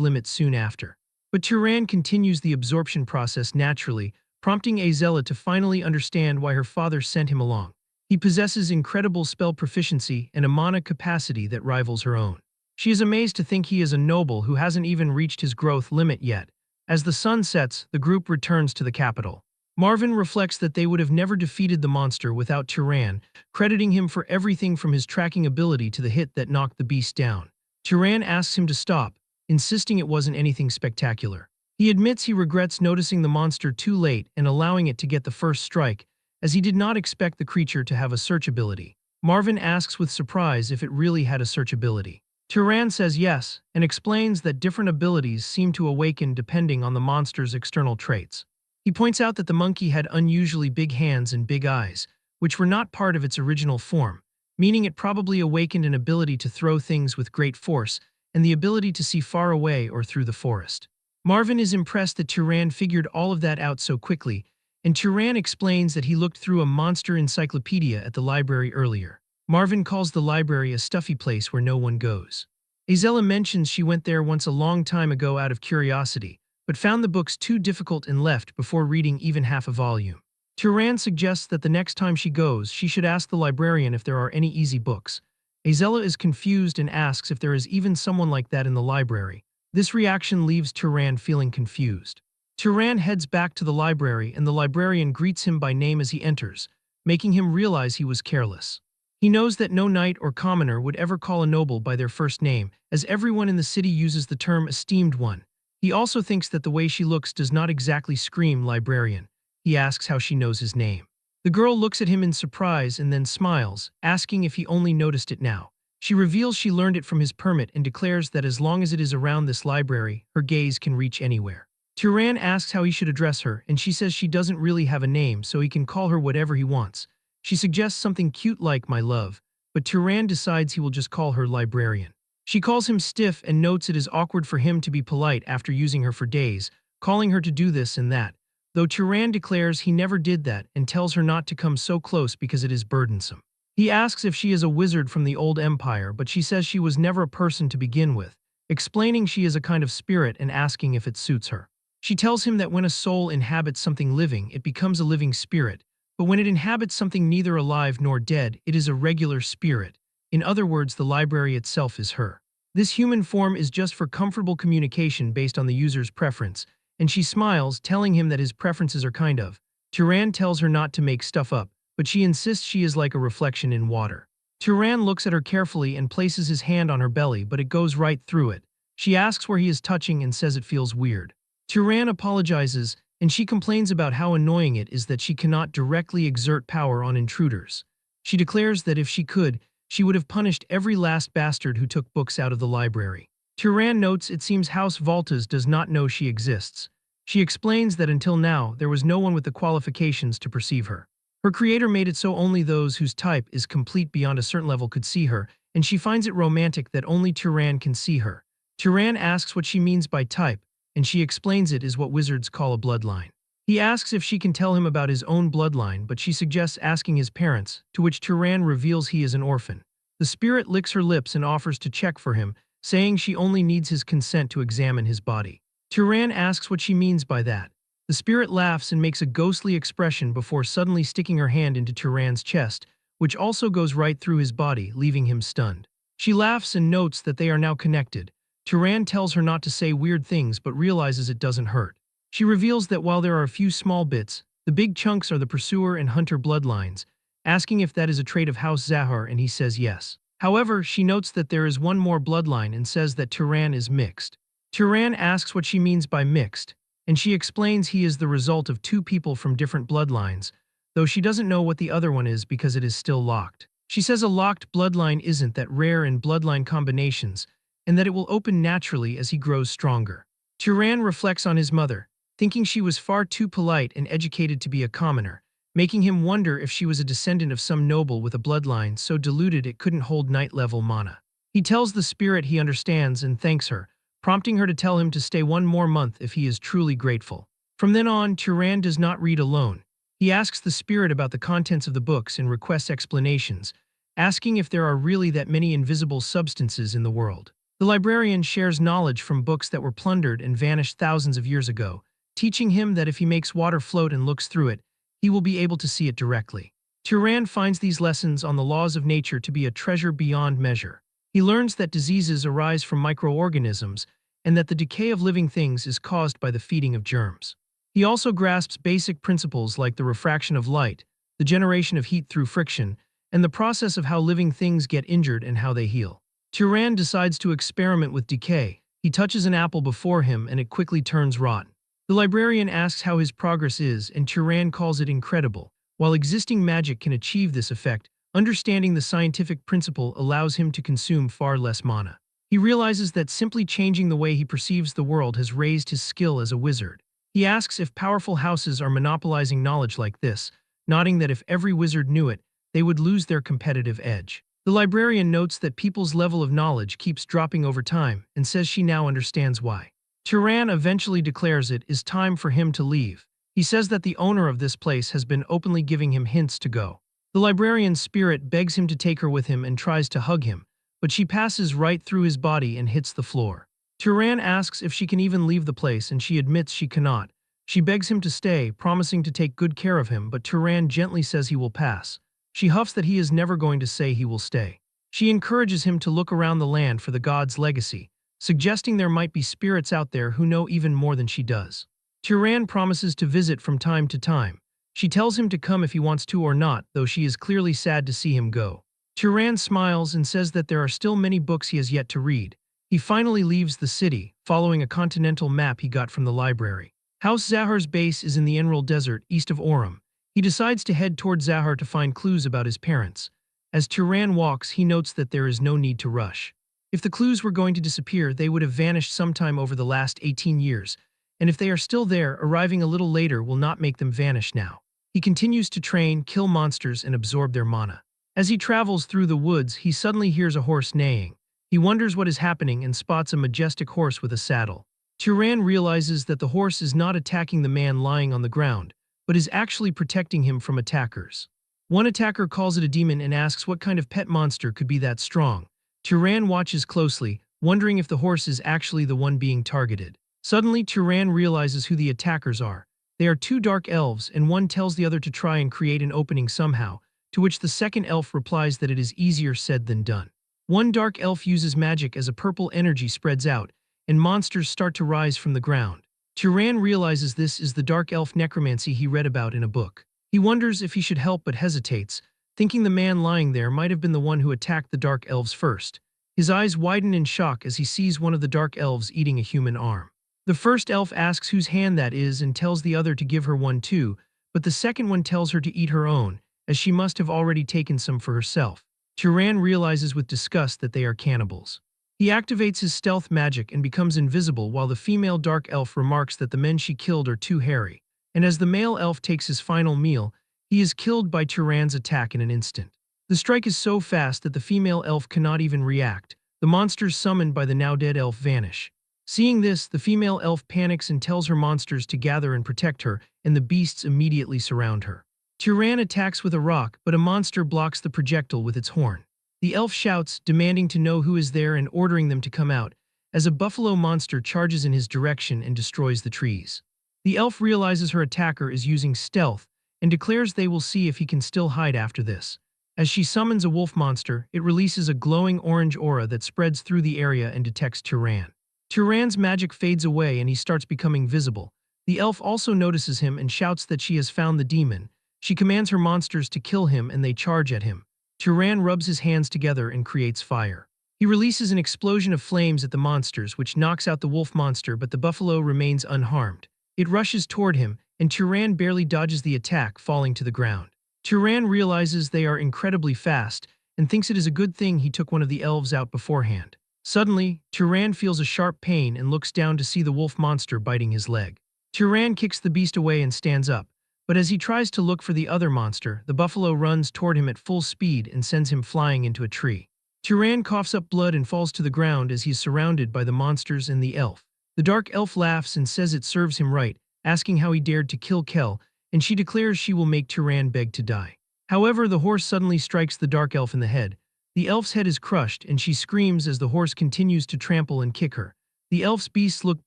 [SPEAKER 1] limit soon after. But Turan continues the absorption process naturally, prompting Azella to finally understand why her father sent him along. He possesses incredible spell proficiency and a mana capacity that rivals her own. She is amazed to think he is a noble who hasn't even reached his growth limit yet. As the sun sets, the group returns to the capital. Marvin reflects that they would have never defeated the monster without Turan, crediting him for everything from his tracking ability to the hit that knocked the beast down. Turan asks him to stop, insisting it wasn't anything spectacular. He admits he regrets noticing the monster too late and allowing it to get the first strike, as he did not expect the creature to have a search ability. Marvin asks with surprise if it really had a search ability. Turan says yes, and explains that different abilities seem to awaken depending on the monster's external traits. He points out that the monkey had unusually big hands and big eyes, which were not part of its original form, meaning it probably awakened an ability to throw things with great force and the ability to see far away or through the forest. Marvin is impressed that Turan figured all of that out so quickly, and Turan explains that he looked through a monster encyclopedia at the library earlier. Marvin calls the library a stuffy place where no one goes. Azella mentions she went there once a long time ago out of curiosity, but found the books too difficult and left before reading even half a volume. Turan suggests that the next time she goes, she should ask the librarian if there are any easy books. Azella is confused and asks if there is even someone like that in the library. This reaction leaves Turan feeling confused. Turan heads back to the library and the librarian greets him by name as he enters, making him realize he was careless. He knows that no knight or commoner would ever call a noble by their first name, as everyone in the city uses the term esteemed one. He also thinks that the way she looks does not exactly scream librarian. He asks how she knows his name. The girl looks at him in surprise and then smiles, asking if he only noticed it now. She reveals she learned it from his permit and declares that as long as it is around this library, her gaze can reach anywhere. Turan asks how he should address her, and she says she doesn't really have a name, so he can call her whatever he wants. She suggests something cute like my love, but Turan decides he will just call her librarian. She calls him stiff and notes it is awkward for him to be polite after using her for days, calling her to do this and that, though Turan declares he never did that and tells her not to come so close because it is burdensome. He asks if she is a wizard from the old empire, but she says she was never a person to begin with, explaining she is a kind of spirit and asking if it suits her. She tells him that when a soul inhabits something living, it becomes a living spirit, but when it inhabits something neither alive nor dead, it is a regular spirit. In other words, the library itself is her. This human form is just for comfortable communication based on the user's preference, and she smiles, telling him that his preferences are kind of. Turan tells her not to make stuff up, but she insists she is like a reflection in water. Turan looks at her carefully and places his hand on her belly, but it goes right through it. She asks where he is touching and says it feels weird. Turan apologizes, and she complains about how annoying it is that she cannot directly exert power on intruders. She declares that if she could, she would have punished every last bastard who took books out of the library. Turan notes it seems House Voltas does not know she exists. She explains that until now, there was no one with the qualifications to perceive her. Her creator made it so only those whose type is complete beyond a certain level could see her, and she finds it romantic that only Turan can see her. Turan asks what she means by type, and she explains it is what wizards call a bloodline. He asks if she can tell him about his own bloodline, but she suggests asking his parents, to which Turan reveals he is an orphan. The spirit licks her lips and offers to check for him, saying she only needs his consent to examine his body. Turan asks what she means by that. The spirit laughs and makes a ghostly expression before suddenly sticking her hand into Turan's chest, which also goes right through his body, leaving him stunned. She laughs and notes that they are now connected. Turan tells her not to say weird things but realizes it doesn't hurt. She reveals that while there are a few small bits, the big chunks are the pursuer and hunter bloodlines, asking if that is a trait of House Zahar, and he says yes. However, she notes that there is one more bloodline and says that Turan is mixed. Turan asks what she means by mixed, and she explains he is the result of two people from different bloodlines, though she doesn't know what the other one is because it is still locked. She says a locked bloodline isn't that rare in bloodline combinations, and that it will open naturally as he grows stronger. Turan reflects on his mother, thinking she was far too polite and educated to be a commoner, making him wonder if she was a descendant of some noble with a bloodline so diluted it couldn't hold knight-level mana. He tells the spirit he understands and thanks her, prompting her to tell him to stay one more month if he is truly grateful. From then on, Turan does not read alone. He asks the spirit about the contents of the books and requests explanations, asking if there are really that many invisible substances in the world. The librarian shares knowledge from books that were plundered and vanished thousands of years ago, teaching him that if he makes water float and looks through it, he will be able to see it directly. Turan finds these lessons on the laws of nature to be a treasure beyond measure. He learns that diseases arise from microorganisms and that the decay of living things is caused by the feeding of germs. He also grasps basic principles like the refraction of light, the generation of heat through friction, and the process of how living things get injured and how they heal. Turan decides to experiment with decay. He touches an apple before him and it quickly turns rotten. The librarian asks how his progress is, and Turan calls it incredible. While existing magic can achieve this effect, understanding the scientific principle allows him to consume far less mana. He realizes that simply changing the way he perceives the world has raised his skill as a wizard. He asks if powerful houses are monopolizing knowledge like this, nodding that if every wizard knew it, they would lose their competitive edge. The librarian notes that people's level of knowledge keeps dropping over time and says she now understands why. Turan eventually declares it is time for him to leave. He says that the owner of this place has been openly giving him hints to go. The librarian's spirit begs him to take her with him and tries to hug him, but she passes right through his body and hits the floor. Turan asks if she can even leave the place and she admits she cannot. She begs him to stay, promising to take good care of him, but Turan gently says he will pass. She huffs that he is never going to say he will stay. She encourages him to look around the land for the god's legacy, suggesting there might be spirits out there who know even more than she does. Turan promises to visit from time to time. She tells him to come if he wants to or not, though she is clearly sad to see him go. Turan smiles and says that there are still many books he has yet to read. He finally leaves the city, following a continental map he got from the library. House Zahar's base is in the Enroll Desert, east of Orem. He decides to head toward Zahar to find clues about his parents. As Turan walks, he notes that there is no need to rush. If the clues were going to disappear, they would have vanished sometime over the last 18 years, and if they are still there, arriving a little later will not make them vanish now. He continues to train, kill monsters, and absorb their mana. As he travels through the woods, he suddenly hears a horse neighing. He wonders what is happening and spots a majestic horse with a saddle. Turan realizes that the horse is not attacking the man lying on the ground, but is actually protecting him from attackers. One attacker calls it a demon and asks what kind of pet monster could be that strong. Turan watches closely, wondering if the horse is actually the one being targeted. Suddenly, Turan realizes who the attackers are. They are two dark elves, and one tells the other to try and create an opening somehow, to which the second elf replies that it is easier said than done. One dark elf uses magic as a purple energy spreads out, and monsters start to rise from the ground. Turan realizes this is the dark elf necromancy he read about in a book. He wonders if he should help but hesitates, thinking the man lying there might have been the one who attacked the dark elves first. His eyes widen in shock as he sees one of the dark elves eating a human arm. The first elf asks whose hand that is and tells the other to give her one too, but the second one tells her to eat her own, as she must have already taken some for herself. Turan realizes with disgust that they are cannibals. He activates his stealth magic and becomes invisible while the female dark elf remarks that the men she killed are too hairy. And as the male elf takes his final meal, he is killed by Turan's attack in an instant. The strike is so fast that the female elf cannot even react. The monsters summoned by the now-dead elf vanish. Seeing this, the female elf panics and tells her monsters to gather and protect her, and the beasts immediately surround her. Turan attacks with a rock, but a monster blocks the projectile with its horn. The elf shouts, demanding to know who is there and ordering them to come out, as a buffalo monster charges in his direction and destroys the trees. The elf realizes her attacker is using stealth and declares they will see if he can still hide after this. As she summons a wolf monster, it releases a glowing orange aura that spreads through the area and detects Turan. Turan's magic fades away and he starts becoming visible. The elf also notices him and shouts that she has found the demon. She commands her monsters to kill him and they charge at him. Turan rubs his hands together and creates fire. He releases an explosion of flames at the monsters, which knocks out the wolf monster, but the buffalo remains unharmed. It rushes toward him, and Turan barely dodges the attack, falling to the ground. Turan realizes they are incredibly fast and thinks it is a good thing he took one of the elves out beforehand. Suddenly, Turan feels a sharp pain and looks down to see the wolf monster biting his leg. Turan kicks the beast away and stands up. But as he tries to look for the other monster, the buffalo runs toward him at full speed and sends him flying into a tree. Turan coughs up blood and falls to the ground as he is surrounded by the monsters and the elf. The dark elf laughs and says it serves him right, asking how he dared to kill Kel, and she declares she will make Turan beg to die. However, the horse suddenly strikes the dark elf in the head. The elf's head is crushed and she screams as the horse continues to trample and kick her. The elf's beasts look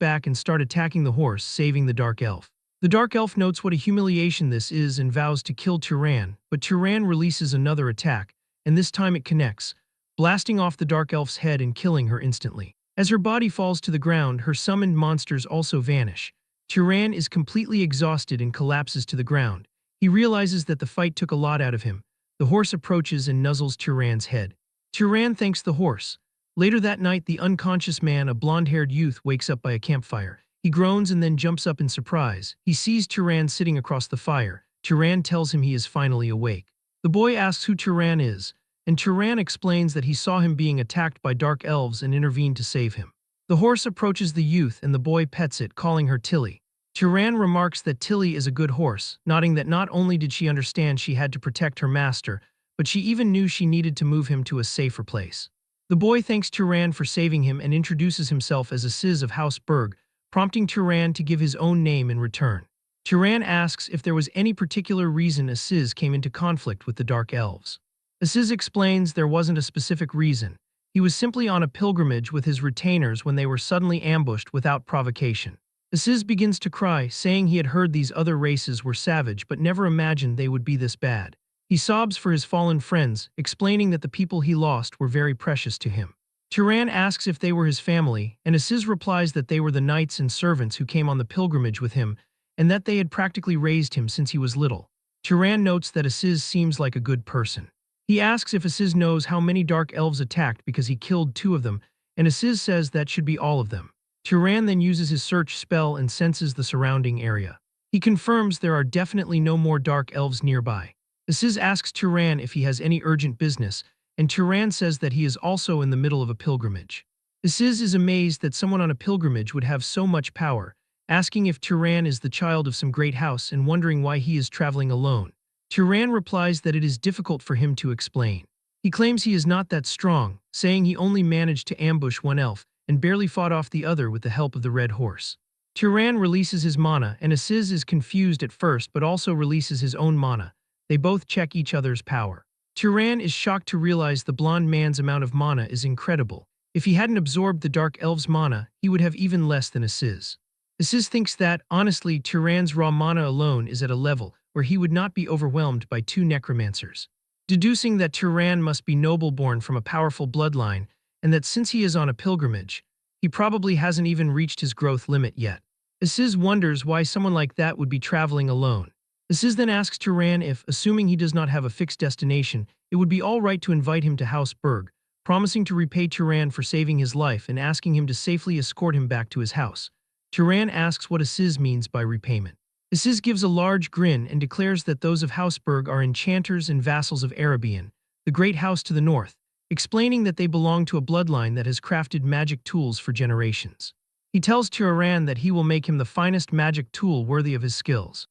[SPEAKER 1] back and start attacking the horse, saving the dark elf. The dark elf notes what a humiliation this is and vows to kill Turan, but Turan releases another attack, and this time it connects, blasting off the dark elf's head and killing her instantly. As her body falls to the ground, her summoned monsters also vanish. Turan is completely exhausted and collapses to the ground. He realizes that the fight took a lot out of him. The horse approaches and nuzzles Turan's head. Turan thanks the horse. Later that night, the unconscious man, a blonde-haired youth, wakes up by a campfire. He groans and then jumps up in surprise. He sees Turan sitting across the fire. Turan tells him he is finally awake. The boy asks who Turan is, and Turan explains that he saw him being attacked by dark elves and intervened to save him. The horse approaches the youth and the boy pets it, calling her Tilly. Turan remarks that Tilly is a good horse, nodding that not only did she understand she had to protect her master, but she even knew she needed to move him to a safer place. The boy thanks Turan for saving him and introduces himself as Aziz of House Berg, prompting Turan to give his own name in return. Turan asks if there was any particular reason Aziz came into conflict with the Dark Elves. Aziz explains there wasn't a specific reason. He was simply on a pilgrimage with his retainers when they were suddenly ambushed without provocation. Aziz begins to cry, saying he had heard these other races were savage but never imagined they would be this bad. He sobs for his fallen friends, explaining that the people he lost were very precious to him. Turan asks if they were his family, and Aziz replies that they were the knights and servants who came on the pilgrimage with him, and that they had practically raised him since he was little. Turan notes that Aziz seems like a good person. He asks if Aziz knows how many dark elves attacked because he killed 2 of them, and Aziz says that should be all of them. Turan then uses his search spell and senses the surrounding area. He confirms there are definitely no more dark elves nearby. Aziz asks Turan if he has any urgent business, and Turan says that he is also in the middle of a pilgrimage. Aziz is amazed that someone on a pilgrimage would have so much power, asking if Turan is the child of some great house and wondering why he is traveling alone. Turan replies that it is difficult for him to explain. He claims he is not that strong, saying he only managed to ambush 1 elf and barely fought off the other with the help of the red horse. Turan releases his mana, and Aziz is confused at first but also releases his own mana. They both check each other's power. Turan is shocked to realize the blonde man's amount of mana is incredible. If he hadn't absorbed the Dark Elf's mana, he would have even less than Aziz. Aziz thinks that, honestly, Turan's raw mana alone is at a level where he would not be overwhelmed by 2 necromancers. Deducing that Turan must be noble-born from a powerful bloodline, and that since he is on a pilgrimage, he probably hasn't even reached his growth limit yet. Aziz wonders why someone like that would be traveling alone. Aziz then asks Turan if, assuming he does not have a fixed destination, it would be all right to invite him to House Berg, promising to repay Turan for saving his life and asking him to safely escort him back to his house. Turan asks what Aziz means by repayment. Aziz gives a large grin and declares that those of House Berg are enchanters and vassals of Arabian, the great house to the north, explaining that they belong to a bloodline that has crafted magic tools for generations. He tells Turan that he will make him the finest magic tool worthy of his skills.